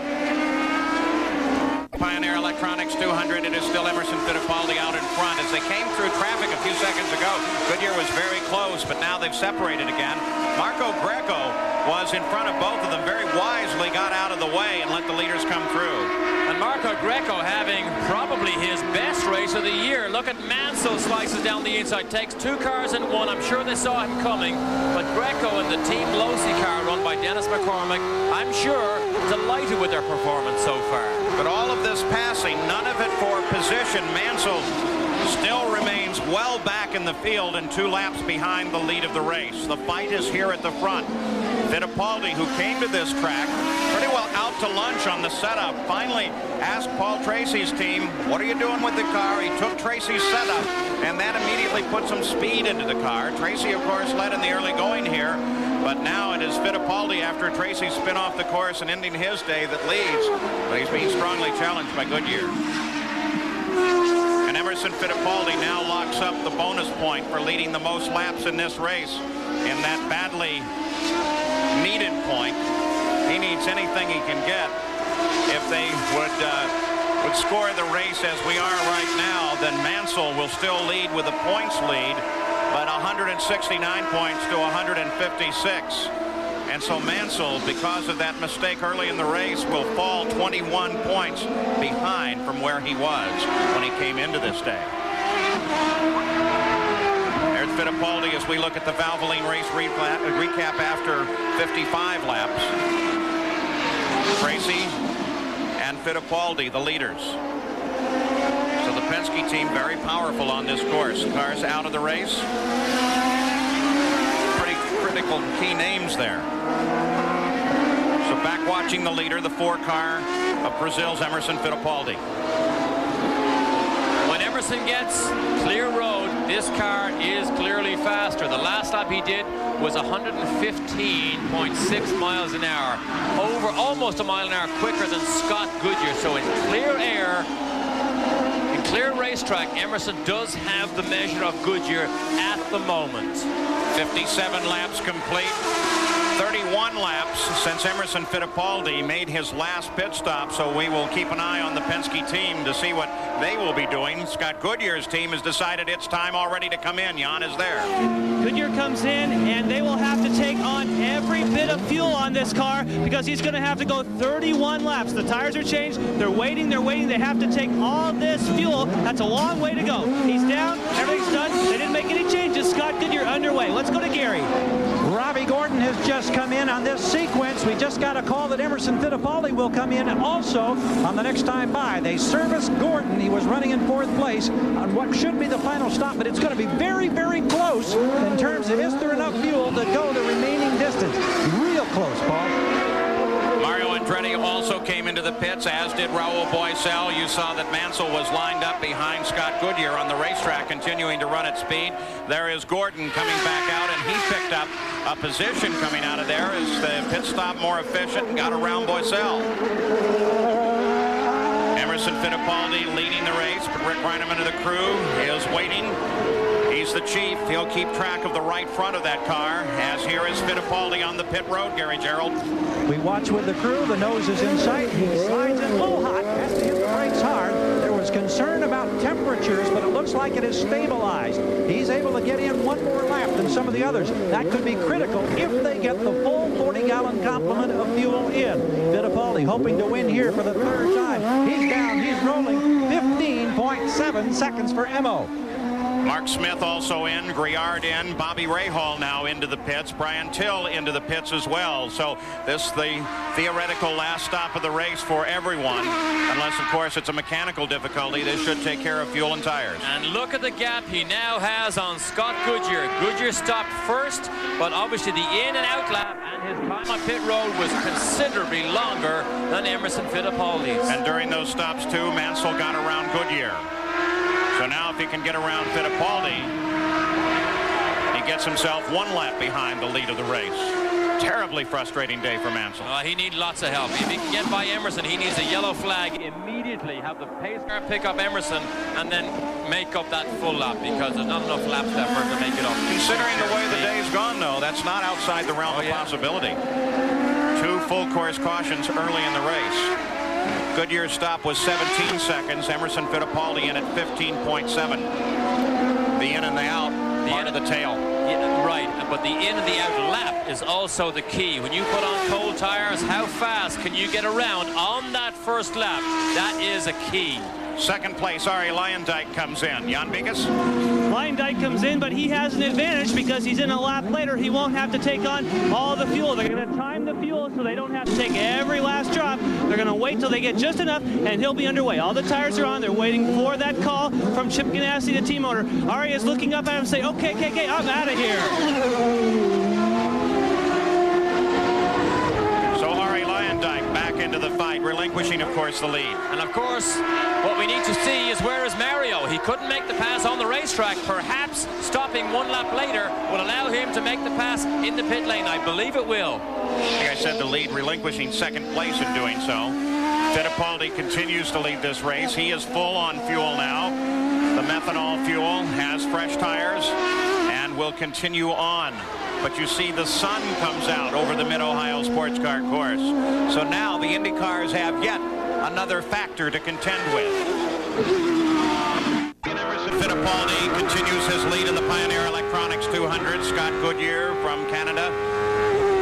Pioneer Electronics 200, it is still Emerson Fittipaldi out in front. As they came through traffic a few seconds ago, Goodyear was very close, but now they've separated again. Marco Greco was in front of both of them, very wisely got out of the way and let the leaders come through. And Marco Greco having probably his best race of the year. Look at Mansell slices down the inside, takes 2 cars in one. I'm sure they saw him coming, but Greco and the Team Losi car run by Dennis McCormick, I'm sure delighted with their performance so far. But all of this passing, none of it for position. Mansell still remains well back in the field and 2 laps behind the lead of the race. The fight is here at the front. Fittipaldi, who came to this track pretty well out to lunch on the setup, finally asked Paul Tracy's team, what are you doing with the car? He took Tracy's setup, and that immediately put some speed into the car. Tracy, of course, led in the early going here, but now it is Fittipaldi, after Tracy's spin off the course and ending his day, that leads, but he's being strongly challenged by Goodyear. And Emerson Fittipaldi now locks up the bonus point for leading the most laps in this race in that badly needed point. He needs anything he can get. If they would score the race as we are right now, then Mansell will still lead with a points lead, but 169 points to 156. And so Mansell, because of that mistake early in the race, will fall 21 points behind from where he was when he came into this day. There's Fittipaldi as we look at the Valvoline race recap after 55 laps. TRACI and Fittipaldi, the leaders. So the Penske team very powerful on this course. Cars out of the race. Pretty critical key names there. So back watching the leader, the 4-car of Brazil's Emerson Fittipaldi. When Emerson gets clear road, this car is clearly faster. The last lap he did was 115.6 miles an hour, over almost a mile an hour quicker than Scott Goodyear. So in clear air, in clear racetrack, Emerson does have the measure of Goodyear at the moment. 57 laps complete. 31 laps since Emerson Fittipaldi made his last pit stop, so we will keep an eye on the Penske team to see what they will be doing. Scott Goodyear's team has decided it's time already to come in. Jan is there. Goodyear comes in, and they will have to take on every bit of fuel on this car because he's going to have to go 31 laps. The tires are changed. They're waiting. They have to take all this fuel. That's a long way to go. He's down. Everything's done. They didn't make any changes. Scott Goodyear underway. Let's go to Gary. Robbie Gordon has just come in on this sequence. We just got a call that Emerson Fittipaldi will come in also on the next time by. They service Gordon. He was running in 4th place on what should be the final stop, but it's going to be very, very close in terms of is there enough fuel to go the remaining distance. Real close, Paul. Mario Andretti also came into the pits, as did Raul Boesel. You saw that Mansell was lined up behind Scott Goodyear on the racetrack, continuing to run at speed. There is Gordon coming back out, and he picked up a position coming out of there as the pit stop more efficient and got around Boesel. Emerson Fittipaldi leading the race, but Rick Reineman of the crew is waiting. He's the chief. He'll keep track of the right front of that car, as here is Fittipaldi on the pit road, Gary Gerald. We watch with the crew. The nose is in sight. He slides in a little hot, has to hit the brakes hard. There was concern about temperatures, but it looks like it is stabilized. He's able to get in one more lap than some of the others. That could be critical if they get the full 40-gallon complement of fuel in. Fittipaldi hoping to win here for the 3rd time. He's down. He's rolling 15.7 seconds for Emo. Mark Smith also in, Griard in, Bobby Rahal now into the pits, Brian Till into the pits as well. So this the theoretical last stop of the race for everyone, unless of course it's a mechanical difficulty. This should take care of fuel and tires. And look at the gap he now has on Scott Goodyear. Goodyear stopped first, but obviously the in and out lap and his time on pit road was considerably longer than Emerson Fittipaldi's. And during those stops too, Mansell got around Goodyear. So now if he can get around Fittipaldi, he gets himself 1 lap behind the lead of the race. Terribly frustrating day for Mansell. He needs lots of help. If he can get by Emerson, he needs a yellow flag immediately. Have the pace car pick up Emerson and then make up that full lap, because there's not enough laps left for him to make it up. Considering the way the day's gone, though, that's not outside the realm of possibility. 2 full course cautions early in the race. Goodyear's stop was 17 seconds. Emerson Fittipaldi in at 15.7. The in and the out, part of the tail. Yeah, right, but the in and the out lap is also the key. When you put on cold tires, how fast can you get around on that first lap? That is a key. 2nd place, ARIE LUYENDYK comes in. Jan Bigas? LUYENDYK comes in, but he has an advantage because he's in a lap later. He won't have to take on all the fuel. They're going to time the fuel so they don't have to take every last drop. They're going to wait till they get just enough, and he'll be underway. All the tires are on. They're waiting for that call from Chip Ganassi, the team owner. ARIE is looking up at him and saying, okay, I'm out of here. Back into the fight, relinquishing, of course, the lead. And, of course, what we need to see is where is Mario? He couldn't make the pass on the racetrack. Perhaps stopping 1 lap later will allow him to make the pass in the pit lane. I believe it will. Like I said, the lead relinquishing 2nd place in doing so. Fittipaldi continues to lead this race. He is full on fuel now. The methanol fuel has fresh tires and will continue on. But you see the sun comes out over the Mid-Ohio Sports Car course. So now the Indy cars have yet another factor to contend with. Emerson Fittipaldi continues his lead in the Pioneer Electronics 200. Scott Goodyear from Canada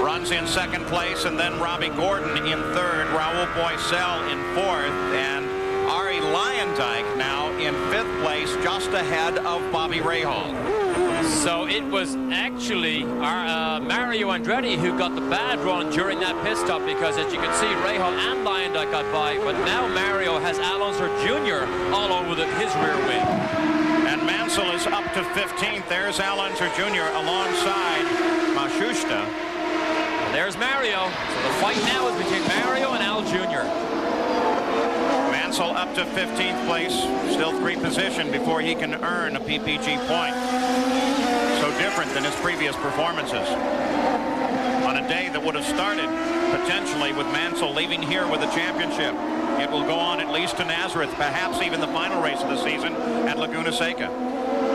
runs in 2nd place, and then Robbie Gordon in 3rd, Raul Boesel in 4th, and ARIE LUYENDYK LUYENDYK now in 5th place, just ahead of Bobby Rahal. So it was actually Mario Andretti who got the bad run during that pit stop, because as you can see, Rahal and LUYENDYK got by, but now Mario has Al Unser Jr. all over his rear wing. And Mansell is up to 15th. There's Al Unser Jr. alongside Mashushta. And there's Mario. So the fight now is between Mario and Al Jr. Mansell up to 15th place, still 3 position before he can earn a PPG point. So different than his previous performances. On a day that would have started potentially with Mansell leaving here with a championship, it will go on at least to Nazareth, perhaps even the final race of the season at Laguna Seca.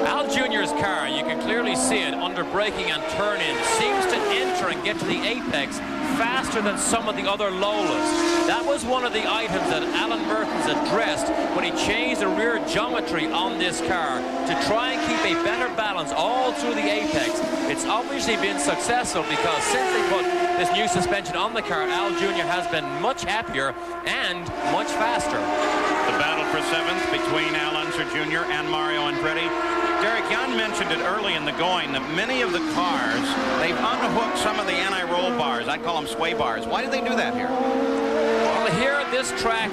Al Jr.'s car, you can clearly see it under braking and turn-in, seems to enter and get to the apex faster than some of the other Lolas. That was one of the items that Alan Mertens addressed when he changed the rear geometry on this car to try and keep a better balance all through the apex. It's obviously been successful, because since they put this new suspension on the car, Al Jr. has been much happier and much faster. The battle for 7th between Al Unser Jr. and Mario Andretti. Derek, Jan mentioned it early in the going that many of the cars, they've unhooked some of the anti-roll bars. I call them sway bars. Why did they do that here? Well, here this track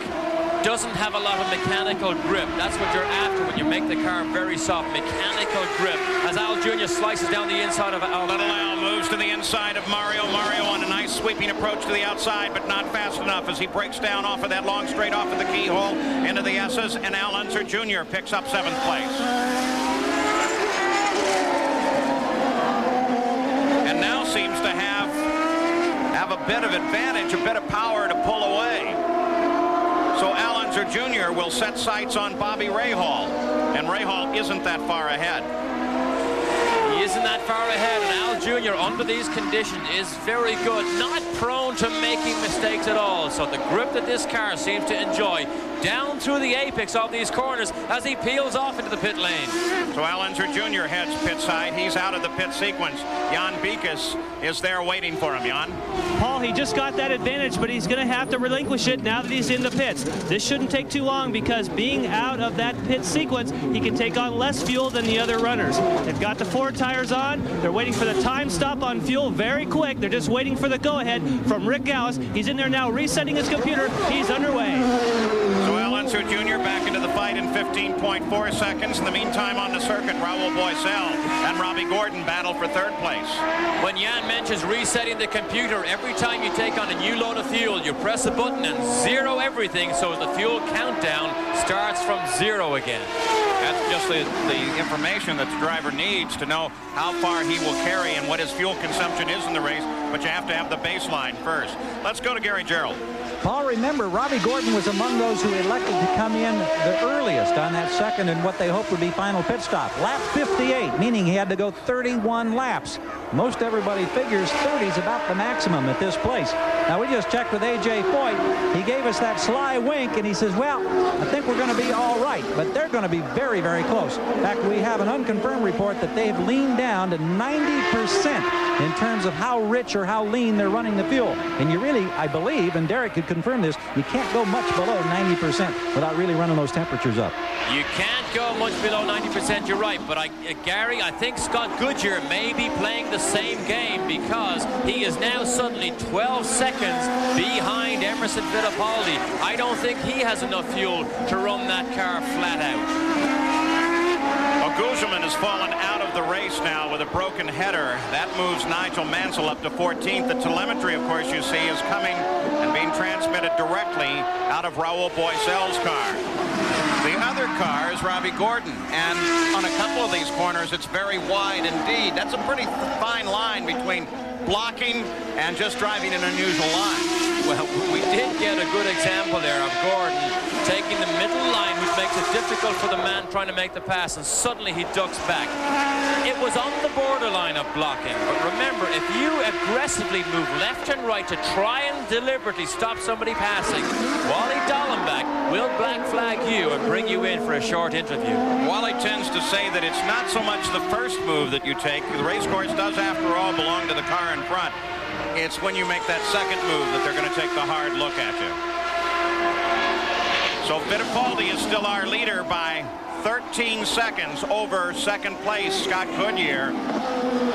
doesn't have a lot of mechanical grip. That's what you're after when you make the car very soft. Mechanical grip. As Al Jr. slices down the inside of Al. Little Al moves to the inside of Mario. Mario on a nice sweeping approach to the outside, but not fast enough as he breaks down off of that long straight off of the keyhole into the S's, and Al Unser Jr. picks up 7th place. And now seems to have a bit of advantage, a bit of power to pull away. So Al Unser Jr. will set sights on Bobby Rahal, and Rahal isn't that far ahead. He isn't that far ahead, and Al Jr. under these conditions is very good, not prone to making mistakes at all. So the grip that this car seems to enjoy down through the apex of these corners as he peels off into the pit lane. So Al Unser Jr. heads pit side. He's out of the pit sequence. Jan Beekes is there waiting for him. Jan? Paul, he just got that advantage, but he's going to have to relinquish it now that he's in the pits. This shouldn't take too long, because being out of that pit sequence, he can take on less fuel than the other runners. They've got the 4 tires on. They're waiting for the time stop on fuel very quick. They're just waiting for the go-ahead from Rick Gauss. He's in there now resetting his computer. He's underway. So Al Unser Jr. back into the fight in 15.4 seconds. In the meantime, on the circuit, Raul Boesel and Robbie Gordon battle for 3rd place. When Jan mentions resetting the computer, every time you take on a new load of fuel, you press a button and zero everything, so the fuel countdown starts from 0 again. That's just the information that the driver needs to know how far he will carry and what his fuel consumption is in the race, but you have to have the baseline first. Let's go to Gary Gerald. Paul, remember, Robbie Gordon was among those who elected to come in the earliest on that second and what they hoped would be final pit stop. Lap 58, meaning he had to go 31 laps. Most everybody figures 30 is about the maximum at this place. Now, we just checked with A.J. Foyt. He gave us that sly wink, and he says, well, I think we're going to be all right, but they're going to be very, very close. In fact, we have an unconfirmed report that they've leaned down to 90% in terms of how rich or how lean they're running the fuel. And you really, I believe, and Derek could confirm this, you can't go much below 90% without really running those temperatures up. You can't go much below 90%, you're right, but Gary, I think Scott Goodyear may be playing the same game, because he is now suddenly 12 seconds behind Emerson Fittipaldi. I don't think he has enough fuel to run that car flat out. Guzman has fallen out of the race now with a broken header. That moves Nigel Mansell up to 14th. The telemetry, of course, you see, is coming and being transmitted directly out of Raul Boesel's car. The other car is Robbie Gordon, and on a couple of these corners, it's very wide indeed. That's a pretty fine line between blocking and just driving an unusual line. Well, we did get a good example there of Gordon taking the middle line, which makes it difficult for the man trying to make the pass, and suddenly he ducks back. It was on the borderline of blocking, but remember, if you aggressively move left and right to try and deliberately stop somebody passing, Wally Dallenbach will black flag you and bring you in for a short interview. Wally tends to say that it's not so much the first move that you take. The race course does, after all, belong to the car in front. It's when you make that second move that they're going to take the hard look at you. So Fittipaldi is still our leader by 13 seconds over second place, Scott Goodyear.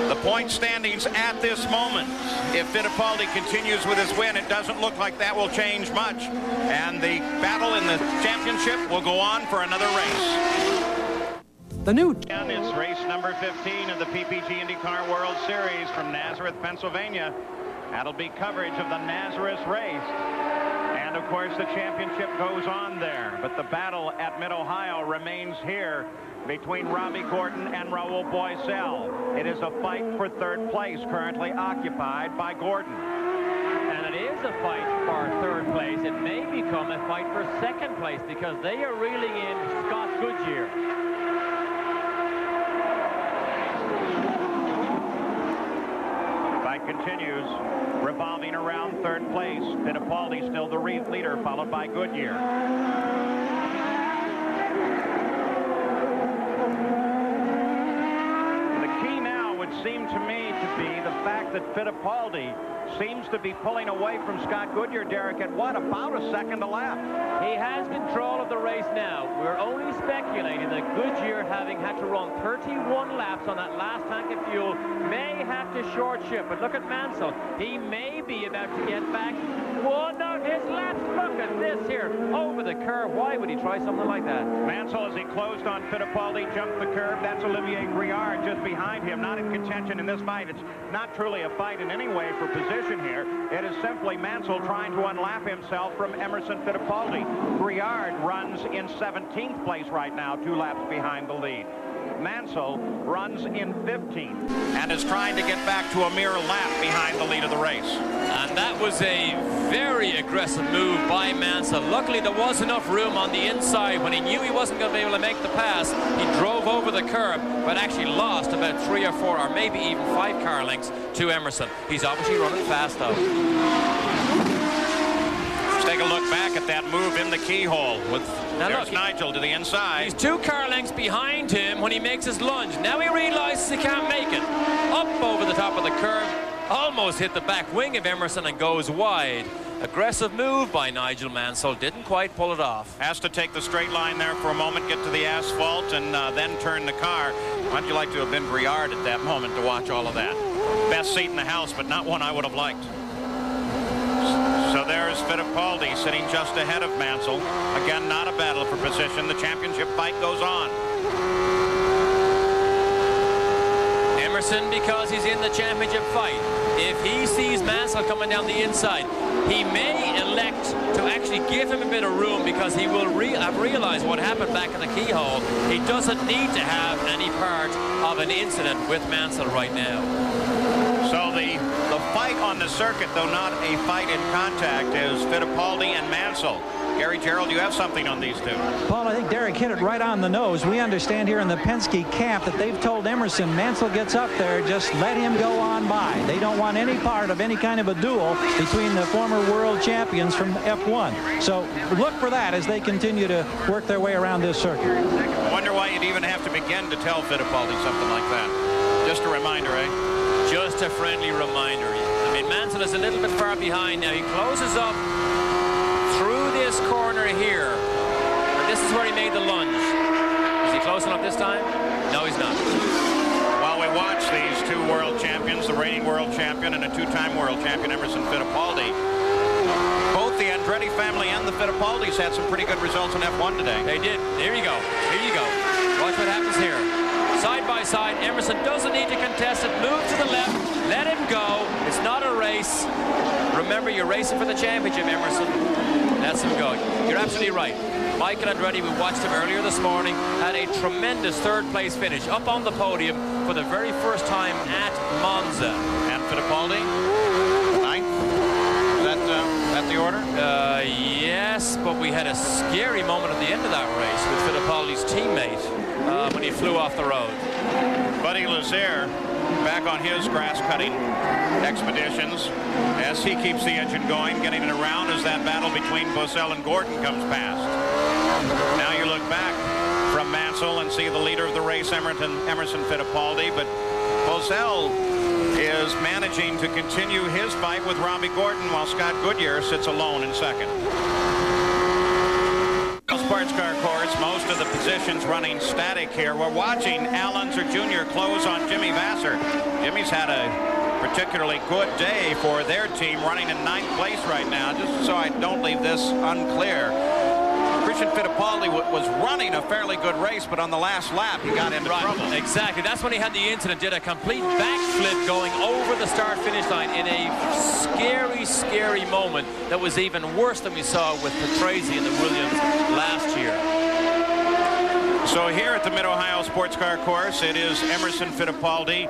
The point standings at this moment, if Fittipaldi continues with his win, it doesn't look like that will change much. And the battle in the championship will go on for another race. The new... It's race number 15 of the PPG IndyCar World Series from Nazareth, Pennsylvania. That'll be coverage of the Nazareth race. And of course the championship goes on there, but the battle at Mid-Ohio remains here between Robbie Gordon and Raul Boesel. It is a fight for third place, currently occupied by Gordon. And it is a fight for third place. It may become a fight for second place because they are reeling in Scott Goodyear. Fight continues, revolving around third place. Fittipaldi still the leader, followed by Goodyear. The key now would seem to me to be the fact that Fittipaldi seems to be pulling away from Scott Goodyear, Derek, at what, about a second to lap? He has control of the race now. We're only speculating that Goodyear, having had to run 31 laps on that last tank of fuel, may have to short shift. But look at Mansell. He may be about to get back one of his laps. Look at this here, over the curve. Why would he try something like that? Mansell, as he closed on Fittipaldi, jumped the curve. That's Olivier Briard just behind him, not in contention in this fight. It's not truly a fight in any way for position here. It is simply Mansell trying to unlap himself from Emerson Fittipaldi. Briard runs in 17th place right now, 2 laps behind the lead. Mansell runs in 15th and is trying to get back to a mere lap behind the lead of the race. And that was a very aggressive move by Mansell. Luckily, there was enough room on the inside. When he knew he wasn't going to be able to make the pass, he drove over the curb, but actually lost about 3 or 4 or maybe even 5 car lengths to Emerson. He's obviously running fast, though. Let's take a look back at that move in the keyhole with Nigel to the inside. He's 2 car lengths behind him when he makes his lunge. Now he realizes he can't make it. Up over the top of the curve, almost hit the back wing of Emerson and goes wide. Aggressive move by Nigel Mansell, didn't quite pull it off. Has to take the straight line there for a moment, get to the asphalt, and then turn the car. How'd you like to have been Briard at that moment to watch all of that? Best seat in the house, but not one I would have liked. So there's Fittipaldi sitting just ahead of Mansell. Again, not a battle for position. The championship fight goes on. Emerson, because he's in the championship fight, if he sees Mansell coming down the inside, he may elect to actually give him a bit of room because he will have realized what happened back in the keyhole. He doesn't need to have any part of an incident with Mansell right now. So the fight on the circuit, though not a fight in contact, is Fittipaldi and Mansell. Gary Gerald, you have something on these two. Paul, I think Derek hit it right on the nose. We understand here in the Penske camp that they've told Emerson, Mansell gets up there, just let him go on by. They don't want any part of any kind of a duel between the former world champions from F1. So look for that as they continue to work their way around this circuit. I wonder why you'd even have to begin to tell Fittipaldi something like that. Just a reminder, eh? Just a friendly reminder. I mean, Mansell is a little bit far behind now. He closes up through this corner here. This is where he made the lunge. Is he close enough this time? No, he's not. While we watch these 2 world champions, the reigning world champion and a 2-time world champion, Emerson Fittipaldi, both the Andretti family and the Fittipaldis had some pretty good results in F1 today. They did. Here you go. Here you go. Watch what happens here. Side by side, Emerson doesn't need to contest it. Move to the left. Let him go. It's not a race. Remember, you're racing for the championship, Emerson. That's him go. You're absolutely right. Michael Andretti, we watched him earlier this morning, had a tremendous 3rd place finish up on the podium for the very first time at Monza. And Fittipaldi, 9th. Is that the order? Yes, but we had a scary moment at the end of that race with Fittipaldi's teammate when he flew off the road. Buddy Lazier back on his grass-cutting expeditions as he keeps the engine going, getting it around as that battle between Boesel and Gordon comes past. Now you look back from Mansell and see the leader of the race, Emerson Fittipaldi, but Boesel is managing to continue his fight with Robbie Gordon while Scott Goodyear sits alone in second. Sports Car course, most of the positions running static here. We're watching Al Unser Jr. close on Jimmy Vasser. Jimmy's had a particularly good day for their team, running in 9th place right now. Just so I don't leave this unclear, Christian Fittipaldi was running a fairly good race, but on the last lap he got into trouble. Exactly. That's when he had the incident, did a complete backflip going over the start-finish line in a scary, scary moment that was even worse than we saw with TRACI and the Williams last year. So here at the Mid-Ohio Sports Car course, it is Emerson Fittipaldi,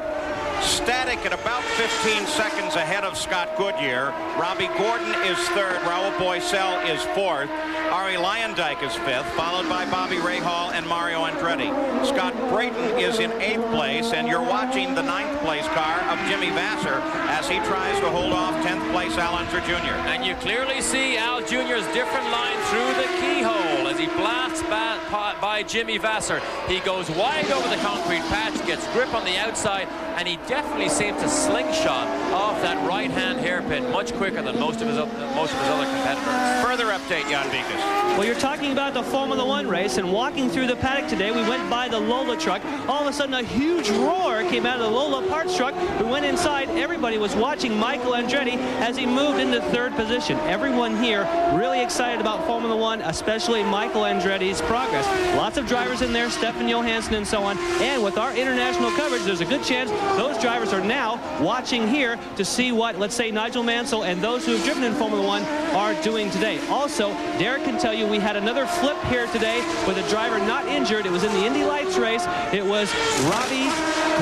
static at about 15 seconds ahead of Scott Goodyear. Robbie Gordon is 3rd. Raul BOESEL is 4th. ARIE LUYENDYK is 5th, followed by Bobby Rahal and Mario Andretti. Scott Brayton is in 8th place, and you're watching the 9th place car of Jimmy Vasser as he tries to hold off 10th place Al Unser Jr. And you clearly see Al Jr.'s different line through the keyhole as he blasts by Jimmy Vasser. He goes wide over the concrete patch, gets grip on the outside, and he definitely seems to slingshot off that right-hand hairpin much quicker than most of his other competitors. Further update, Jan Vikas. Well, you're talking about the Formula One race, and walking through the paddock today, we went by the Lola truck. All of a sudden, a huge roar came out of the Lola parts truck. We went inside. Everybody was watching Michael Andretti as he moved into 3rd position. Everyone here really excited about Formula One, especially Michael Andretti's progress. Lots of drivers in there, Stefan Johansson and so on. And with our international coverage, there's a good chance those drivers are now watching here to see what, let's say, Nigel Mansell and those who have driven in Formula One are doing today. Also, Derek can tell you we had another flip here today with a driver not injured. It was in the Indy Lights race. It was Robbie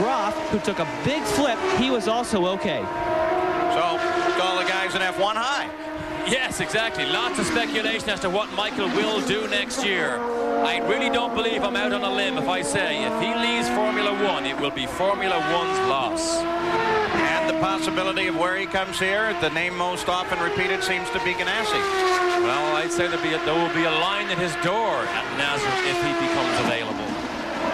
Groff who took a big flip. He was also okay. So, all the guys in F1 high. Yes, exactly. Lots of speculation as to what Michael will do next year. I really don't believe I'm out on a limb if I say if he leaves Formula One, it will be Formula One's loss. And the possibility of where he comes here, the name most often repeated seems to be Ganassi. Well, I'd say there will be a line at his door at Nazareth if he becomes available.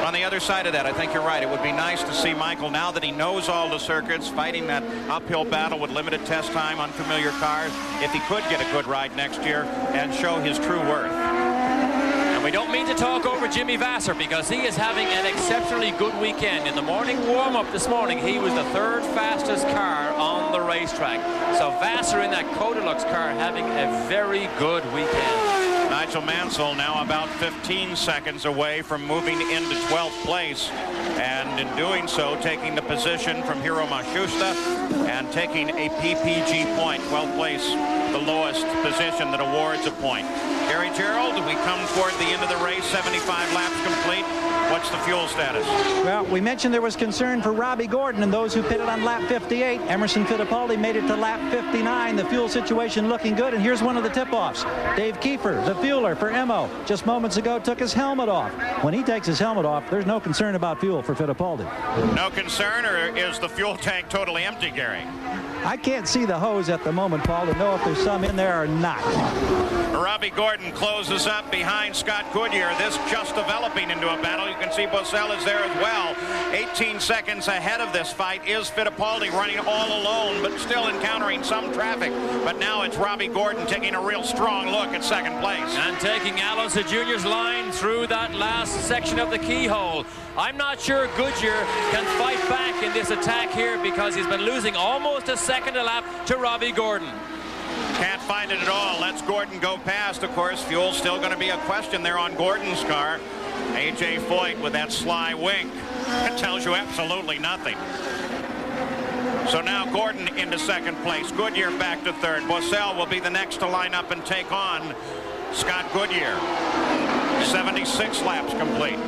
On the other side of that, I think you're right. It would be nice to see Michael, now that he knows all the circuits, fighting that uphill battle with limited test time, unfamiliar cars, if he could get a good ride next year and show his true worth. And we don't mean to talk over Jimmy Vasser because he is having an exceptionally good weekend. In the morning warm-up this morning, he was the 3rd fastest car on the racetrack. So Vasser in that Codilux car having a very good weekend. Nigel Mansell now about 15 seconds away from moving into 12th place, and in doing so taking the position from Hiro Matsushita and taking a PPG point. 12th place, the lowest position that awards a point. Gary Gerald, we come toward the end of the race, 75 laps complete. What's the fuel status? Well, we mentioned there was concern for Robbie Gordon and those who pitted on lap 58. Emerson Fittipaldi made it to lap 59. The fuel situation looking good, and here's one of the tip-offs. Dave Kiefer, the fueler for Emo, just moments ago took his helmet off. When he takes his helmet off, there's no concern about fuel for Fittipaldi. No concern, or is the fuel tank totally empty, Gary? I can't see the hose at the moment, Paul, to know if there's some in there or not. Robbie Gordon closes up behind Scott Goodyear. This just developing into a battle. You can see BOESEL is there as well. 18 seconds ahead of this fight is Fittipaldi, running all alone, but still encountering some traffic. But now it's Robbie Gordon taking a real strong look at 2nd place. And taking Al Unser Jr.'s line through that last section of the keyhole. I'm not sure Goodyear can fight back in this attack here because he's been losing almost a second a lap to Robbie Gordon. Can't find it at all. Lets Gordon go past. Of course, fuel's still going to be a question there on Gordon's car. A.J. Foyt with that sly wink. That tells you absolutely nothing. So now Gordon into 2nd place. Goodyear back to 3rd. BOESEL will be the next to line up and take on Scott Goodyear. 76 laps complete.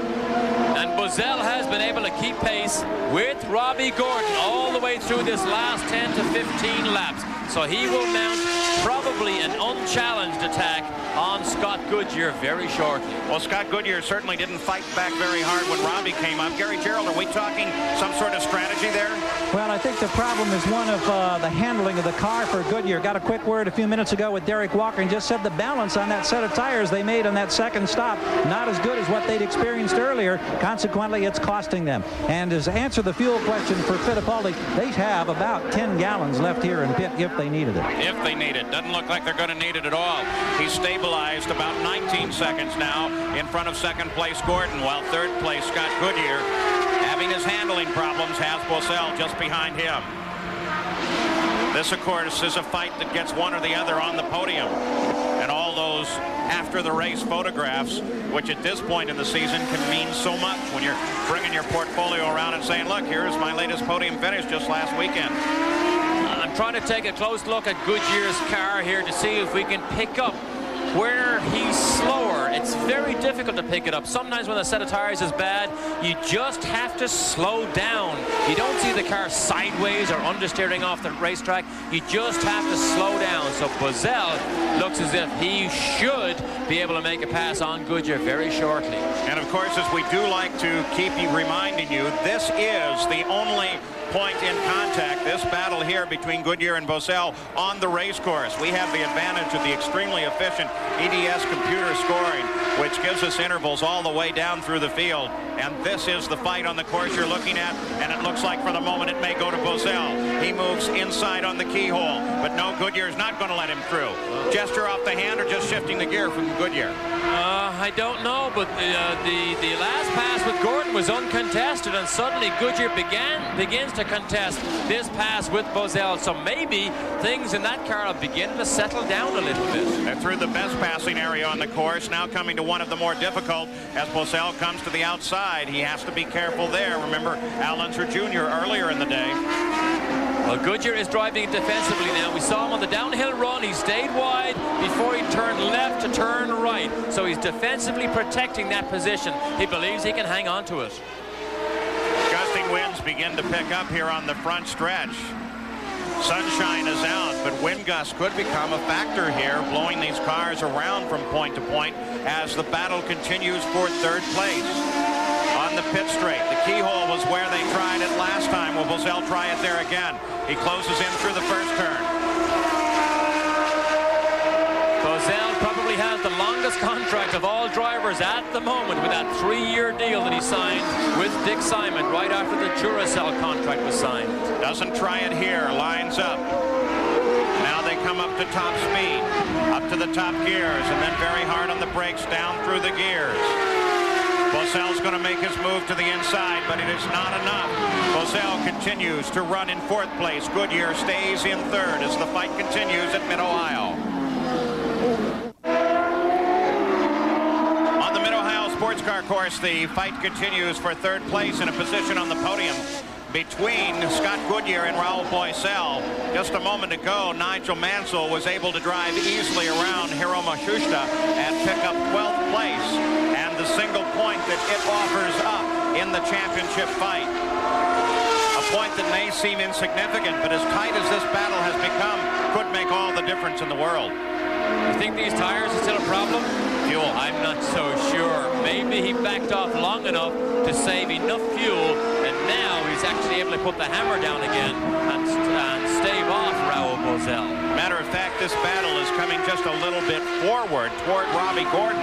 And BOESEL has been able to keep pace with Robbie Gordon all the way through this last 10 to 15 laps. So he will mount probably an unchallenged attack on Scott Goodyear very shortly. Well, Scott Goodyear certainly didn't fight back very hard when Robbie came up. Gary Gerald, are we talking some sort of strategy there? Well, I think the problem is one of the handling of the car for Goodyear. Got a quick word a few minutes ago with Derek Walker and just said the balance on that set of tires they made on that 2nd stop not as good as what they'd experienced earlier. Consequently, it's costing them. And to answer the fuel question for Fittipaldi, they have about 10 gallons left here in pit if they needed it. If they need it. Doesn't look like they're going to need it at all. He's stabilized stabilized about 19 seconds now in front of second place Gordon, while third place Scott Goodyear, having his handling problems, has BOESEL just behind him. This, of course, is a fight that gets one or the other on the podium. And all those after-the-race photographs, which at this point in the season can mean so much when you're bringing your portfolio around and saying, look, here's my latest podium finish just last weekend. I'm trying to take a close look at Goodyear's car here to see if we can pick up where he's slower. It's very difficult to pick it up. Sometimes when the set of tires is bad, you just have to slow down. You don't see the car sideways or understeering off the racetrack. You just have to slow down. So BOESEL looks as if he should be able to make a pass on Goodyear very shortly. And of course, as we do like to keep reminding you, this is the only point in contact, this battle here between Goodyear and BOESEL on the race course. We have the advantage of the extremely efficient EDS computer scoring, which gives us intervals all the way down through the field. And this is the fight on the course you're looking at, and it looks like for the moment it may go to BOESEL. He moves inside on the keyhole, but no, Goodyear's not going to let him through. Gesture off the hand or just shifting the gear from Goodyear? I don't know, but the last pass with Gordon was uncontested, and suddenly Goodyear begins to contest this pass with BOESEL. So maybe things in that car are beginning to settle down a little bit. They're through the best passing area on the course, now coming to one of the more difficult as BOESEL comes to the outside. He has to be careful there. Remember Al Unser Jr. earlier in the day. Well, Goodyear is driving defensively now. We saw him on the downhill run. He stayed wide before he turned left to turn right. So he's defensively protecting that position. He believes he can hang on to it. Gusting winds begin to pick up here on the front stretch. Sunshine is out, but wind gusts could become a factor here, blowing these cars around from point to point as the battle continues for third place. On the pit straight, the keyhole was where they tried it last time. Will BOESEL try it there again? He closes in through the first turn. BOESEL probably has the longest contract of all drivers at the moment with that 3-year deal that he signed with Dick Simon right after the Duracell contract was signed. Doesn't try it here, lines up. Now they come up to top speed, up to the top gears, and then very hard on the brakes down through the gears. BOESEL's going to make his move to the inside, but it is not enough. BOESEL continues to run in fourth place. Goodyear stays in third as the fight continues at Mid-Ohio. On the Mid-Ohio Sports Car course, the fight continues for third place in a position on the podium between Scott Goodyear and RAUL BOESEL. Just a moment ago, Nigel Mansell was able to drive easily around Hiro Matsushita and pick up 12th place, and the single point that it offers up in the championship fight. A point that may seem insignificant, but as tight as this battle has become, could make all the difference in the world. You think these tires are still a problem? Fuel, I'm not so sure. Maybe he backed off long enough to save enough fuel, and now he's actually able to put the hammer down again and stave off RAUL BOESEL. Matter of fact, this battle is coming just a little bit forward toward Robbie Gordon,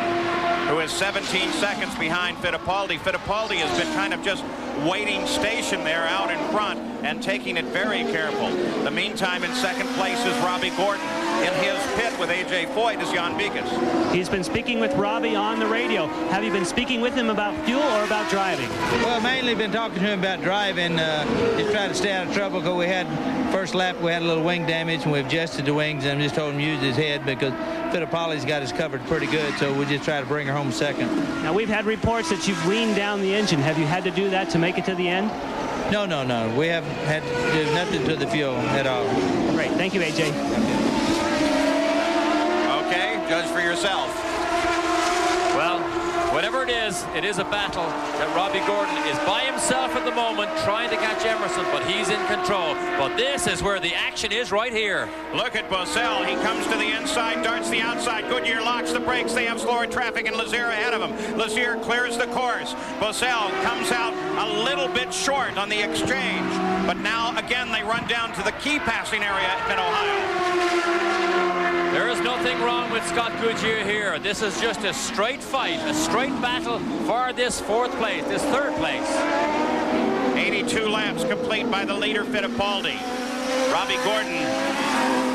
who is 17 seconds behind Fittipaldi. Fittipaldi has been kind of just waiting station there out in front and taking it very careful. The meantime, in second place is Robbie Gordon. In his pit with A.J. Foyt is Jan Bikas. He's been speaking with Robbie on the radio. Have you been speaking with him about fuel or about driving? Well, mainly been talking to him about driving. Just trying to stay out of trouble because we had, first lap, we had a little wing damage and we adjusted the wings, and I just told him to use his head because Fittipaldi's got us covered pretty good, so we just try to bring her home second. Now, we've had reports that you've weaned down the engine. Have you had to do that to make it to the end? No. We haven't had to do nothing to the fuel at all. Great. Thank you, A.J. Okay, judge for yourself. Well, whatever it is a battle that Robbie Gordon is by himself at the moment trying to catch Emerson, but he's in control. But this is where the action is right here. Look at BOESEL. He comes to the inside, darts the outside. Goodyear locks the brakes. They have slower traffic, and Lazier ahead of him. Lazier clears the course. BOESEL comes out a little bit short on the exchange. But now, again, they run down to the key passing area at Mid-Ohio. There is nothing wrong with Scott Goodyear here. This is just a straight fight, a straight battle for this fourth place, this third place. 82 laps complete by the leader Fittipaldi. Robbie Gordon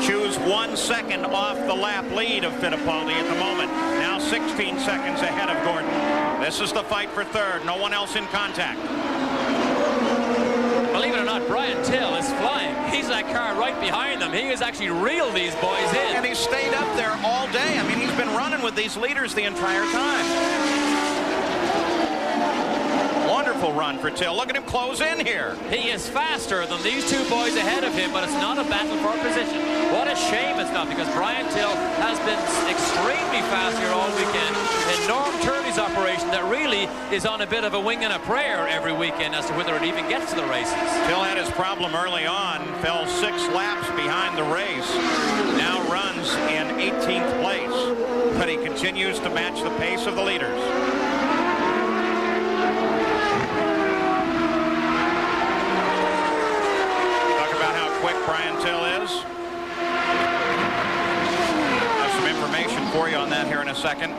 chews 1 second off the lap lead of Fittipaldi at the moment. Now 16 seconds ahead of Gordon. This is the fight for third. No one else in contact. Believe it or not, Brian Till is flying. He's that car right behind them. He has actually reeled these boys in. And he's stayed up there all day. I mean, he's been running with these leaders the entire time. Wonderful run for Till. Look at him close in here. He is faster than these two boys ahead of him, but it's not a battle for position. What a shame it's not, because Brian Till has been extremely fast here all weekend. And Norm Turley's operation that really is on a bit of a wing and a prayer every weekend as to whether it even gets to the races. Till had his problem early on, fell 6 laps behind the race. Now runs in 18th place, but he continues to match the pace of the leaders. Brian Till is. Have some information for you on that here in a second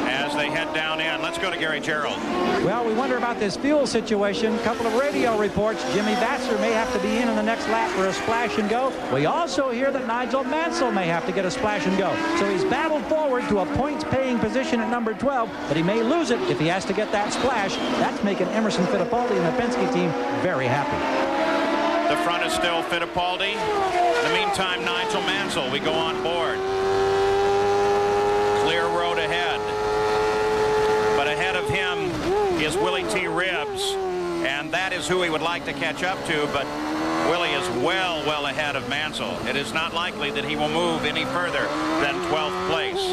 as they head down in. Let's go to Gary Gerald. Well, we wonder about this fuel situation. A couple of radio reports. Jimmy Vassar may have to be in the next lap for a splash and go. We also hear that Nigel Mansell may have to get a splash and go. So he's battled forward to a points-paying position at number 12, but he may lose it if he has to get that splash. That's making Emerson Fittipaldi and the Penske team very happy. The front is still Fittipaldi. In the meantime, Nigel Mansell, we go on board. Clear road ahead. But ahead of him is Willie T. Ribbs, and that is who he would like to catch up to, but Willie is well ahead of Mansell. It is not likely that he will move any further than 12th place.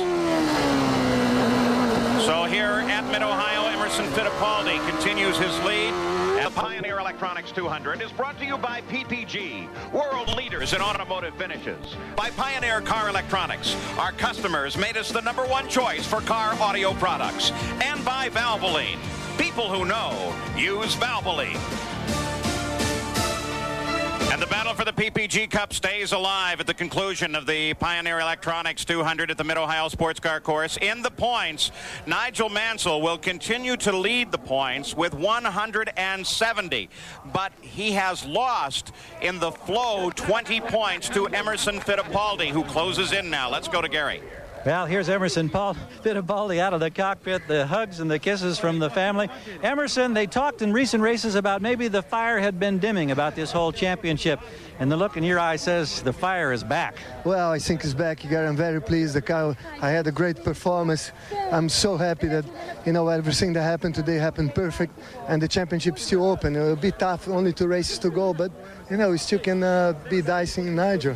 So here at Mid-Ohio, Emerson Fittipaldi continues his lead. The Pioneer Electronics 200 is brought to you by PPG, world leaders in automotive finishes. By Pioneer Car Electronics, our customers made us the #1 choice for car audio products. And by Valvoline, people who know use Valvoline. And the battle for the PPG Cup stays alive at the conclusion of the Pioneer Electronics 200 at the Mid-Ohio Sports Car Course. In the points, Nigel Mansell will continue to lead the points with 170, but he has lost in the flow 20 points to Emerson Fittipaldi, who closes in now. Let's go to Gary. Well, here's Emerson Fittipaldi out of the cockpit, the hugs and the kisses from the family. Emerson, they talked in recent races about maybe the fire had been dimming about this whole championship, and the look in your eye says the fire is back. Well, I think it's back, Gary. I'm very pleased. The car, I had a great performance. I'm so happy that, you know, everything that happened today happened perfect, and the championship's still open. It'll be tough, only 2 races to go, but, you know, we still can be dicing Nigel.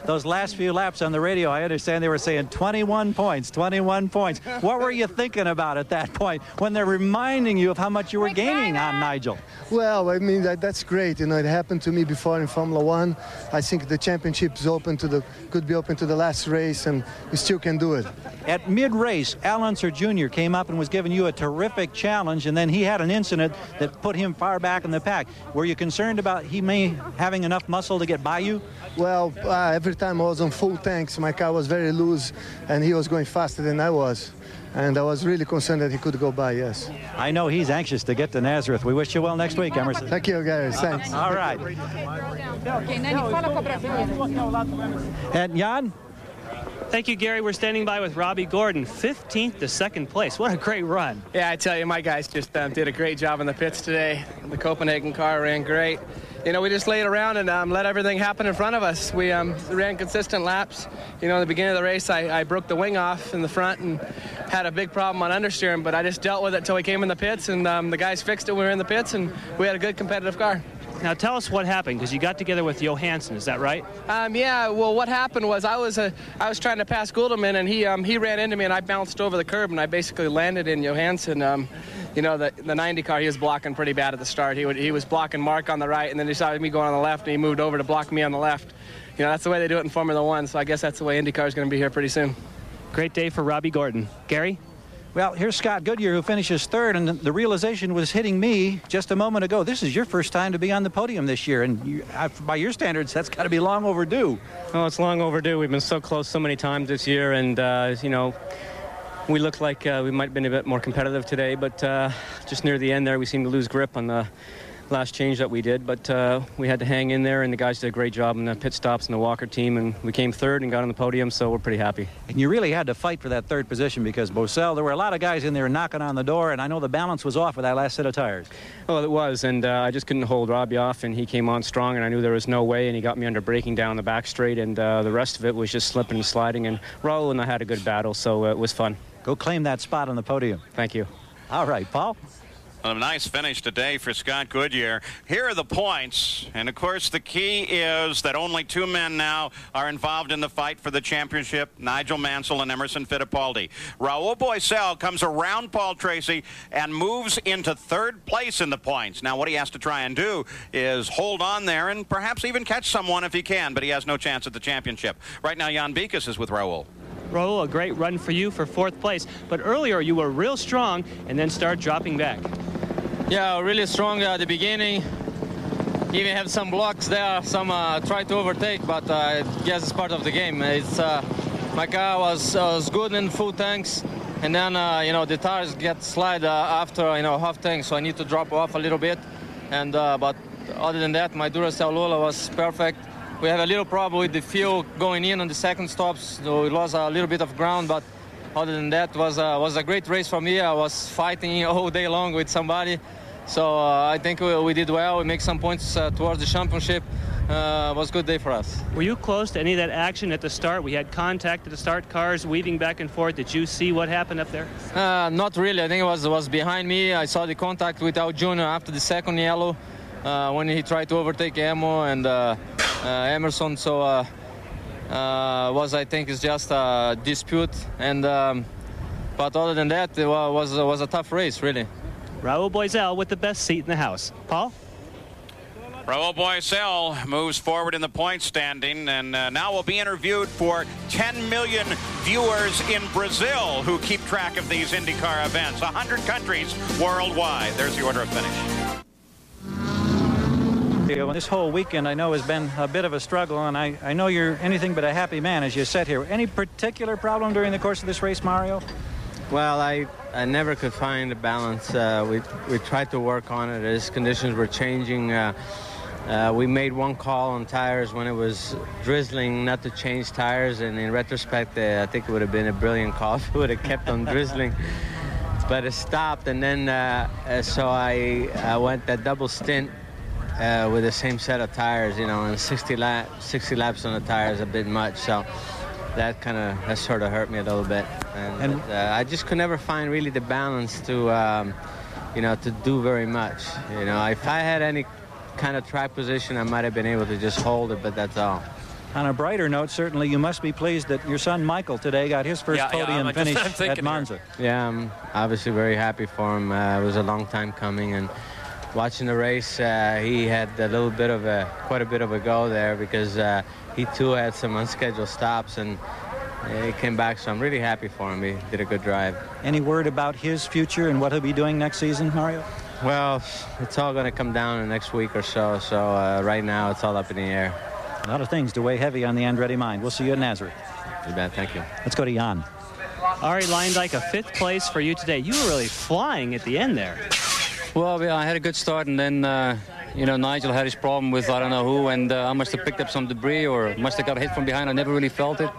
Those last few laps on the radio, I understand they were saying 21 points, 21 points. What were you thinking about at that point when they're reminding you of how much you were gaining on Nigel? Well, I mean, that's great. You know, it happened to me before in Formula One. I think the championship is open to could be open to the last race, and we still can do it. At mid-race, Al Unser Jr. came up and was giving you a terrific challenge, and then he had an incident that put him far back in the pack. Were you concerned about he may having enough muscle to get by you? Well, every time I was on full tanks, my car was very loose, and he was going faster than I was. And I was really concerned that he could go by, yes. I know he's anxious to get to Nazareth. We wish you well next week, Emerson. Thank you, guys. Thanks. All right. And Jan? Thank you, Gary. We're standing by with Robbie Gordon, 15th to 2nd place. What a great run. Yeah, I tell you, my guys just did a great job in the pits today. The Copenhagen car ran great. You know, we just laid around and let everything happen in front of us. We ran consistent laps. You know, in the beginning of the race, I broke the wing off in the front and had a big problem on understeering, but I just dealt with it until we came in the pits, and the guys fixed it when we were in the pits, and we had a good competitive car. Now tell us what happened, because you got together with Johansson, is that right? Yeah, well, what happened was I was trying to pass Goulderman, and he ran into me, and I bounced over the curb, and I basically landed in Johansson. You know, the 90 car, he was blocking pretty bad at the start. He was blocking Mark on the right, and then he saw me going on the left, and he moved over to block me on the left. You know, that's the way they do it in Formula One, so I guess that's the way IndyCar is going to be here pretty soon. Great day for Robbie Gordon. Gary? Well, here's Scott Goodyear, who finishes 3rd, and the realization was hitting me just a moment ago. This is your first time to be on the podium this year, and by your standards, that's got to be long overdue. Oh, it's long overdue. We've been so close so many times this year, and, you know, we looked like we might have been a bit more competitive today, but just near the end there, we seemed to lose grip on the last change that we did, but we had to hang in there, and the guys did a great job in the pit stops and the Walker team, and we came third and got on the podium, so we're pretty happy. And you really had to fight for that third position because BOESEL, there were a lot of guys in there knocking on the door, and I know the balance was off with that last set of tires. Well, it was, and I just couldn't hold Robbie off, and he came on strong, and I knew there was no way, and he got me under braking down the back straight, and the rest of it was just slipping and sliding, and RAUL and I had a good battle, so it was fun. Go claim that spot on the podium. Thank you. All right, Paul. A nice finish today for Scott Goodyear. Here are the points, and of course the key is that only 2 men now are involved in the fight for the championship, Nigel Mansell and Emerson Fittipaldi. Raul BOESEL comes around Paul Tracy and moves into 3rd place in the points. Now what he has to try and do is hold on there and perhaps even catch someone if he can, but he has no chance at the championship. Right now Jan Beekes is with Raul. Raul, a great run for you for 4th place, but earlier you were real strong and then started dropping back. Yeah, really strong at the beginning. Even have some blocks there, some try to overtake, but I guess it's part of the game. It's my car was good in full tanks, and then you know, the tires get slide after, you know, half tank, so I need to drop off a little bit. And but other than that, my Duracell LOLA was perfect. We have a little problem with the fuel going in on the second stops, so we lost a little bit of ground, but other than that, was a great race for me. I was fighting all day long with somebody, so I think we did well. We make some points towards the championship. It was a good day for us. Were you close to any of that action at the start? We had contact at the start, cars weaving back and forth. Did you see what happened up there? Not really. I think it was behind me. I saw the contact with Al Jr. after the second yellow when he tried to overtake Emo and Emerson. So I think it's just a dispute, and but other than that, it was a tough race, really. Raul BOESEL with the best seat in the house. Paul? Raul BOESEL moves forward in the point standing, and now will be interviewed for 10 million viewers in Brazil who keep track of these IndyCar events. 100 countries worldwide. There's the order of finish. This whole weekend, I know, has been a bit of a struggle, and I know you're anything but a happy man as you sit here. Any particular problem during the course of this race, Mario? Well, I never could find a balance. We tried to work on it as conditions were changing. We made one call on tires when it was drizzling not to change tires, and in retrospect, I think it would have been a brilliant call if it would have kept on drizzling. But it stopped, and then so I went that double stint with the same set of tires, you know, and 60 laps on the tires a bit much, so that kind of has sort of hurt me a little bit. And I just could never find really the balance to, you know, to do very much. You know, if I had any kind of track position, I might have been able to just hold it, but that's all. On a brighter note, certainly you must be pleased that your son Michael today got his first podium finish at Monza. Yeah, I'm obviously very happy for him. It was a long time coming, and watching the race, he had a little bit of quite a bit of a go there because he too had some unscheduled stops, and he came back, so I'm really happy for him. He did a good drive. Any word about his future and what he'll be doing next season, Mario? Well, it's all going to come down in the next week or so, so right now it's all up in the air. A lot of things to weigh heavy on the Andretti mind. We'll see you at Nazareth. You bet, thank you. Let's go to Jan. Arie Luyendyk, a 5th place for you today. You were really flying at the end there. Well, I had a good start, and then, you know, Nigel had his problem with I don't know who, and I must have picked up some debris or must have got hit from behind. I never really felt it,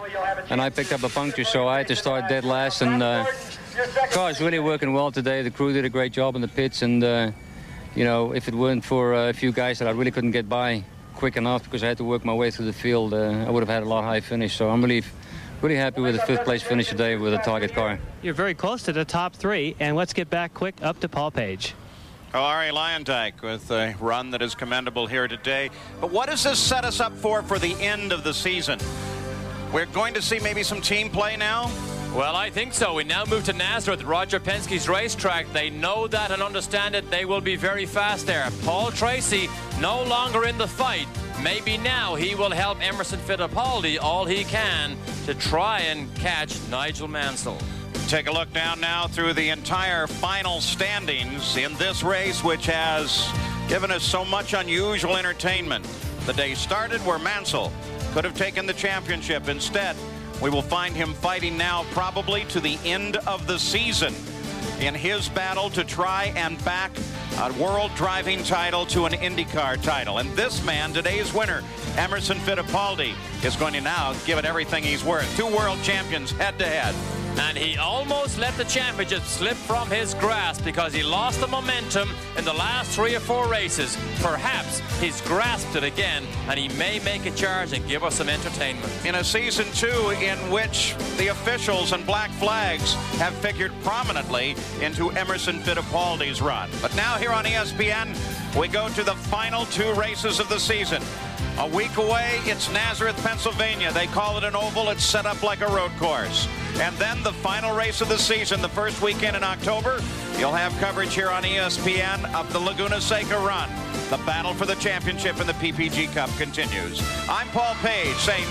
and I picked up a puncture, so I had to start dead last, and the car is really working well today. The crew did a great job in the pits, and, you know, if it weren't for a few guys that I really couldn't get by quick enough because I had to work my way through the field, I would have had a lot high finish, so I'm really happy with the 5th place finish today with a target car. You're very close to the top 3, and let's get back quick up to Paul Page. Oh, Arie Luyendyk with a run that is commendable here today. But what does this set us up for the end of the season? We're going to see maybe some team play now? Well, I think so. We now move to Nazareth, Roger Penske's racetrack. They know that and understand it. They will be very fast there. Paul Tracy no longer in the fight. Maybe now he will help Emerson Fittipaldi all he can to try and catch Nigel Mansell. Take a look down now through the entire final standings in this race, which has given us so much unusual entertainment. The day started where Mansell could have taken the championship. Instead, we will find him fighting now probably to the end of the season. in his battle to try and back a world driving title to an IndyCar title. And this man, today's winner, Emerson Fittipaldi, is going to now give it everything he's worth. 2 world champions head-to-head. And he almost let the championship slip from his grasp because he lost the momentum in the last 3 or 4 races. Perhaps he's grasped it again, and he may make a charge and give us some entertainment. In a season 2 in which the officials and black flags have figured prominently into Emerson Fittipaldi's run. But now here on ESPN, we go to the final 2 races of the season. A week away, it's Nazareth, Pennsylvania. They call it an oval. It's set up like a road course. And then the final race of the season, the first weekend in October, you'll have coverage here on ESPN of the Laguna Seca run. The battle for the championship in the PPG Cup continues. I'm Paul Page saying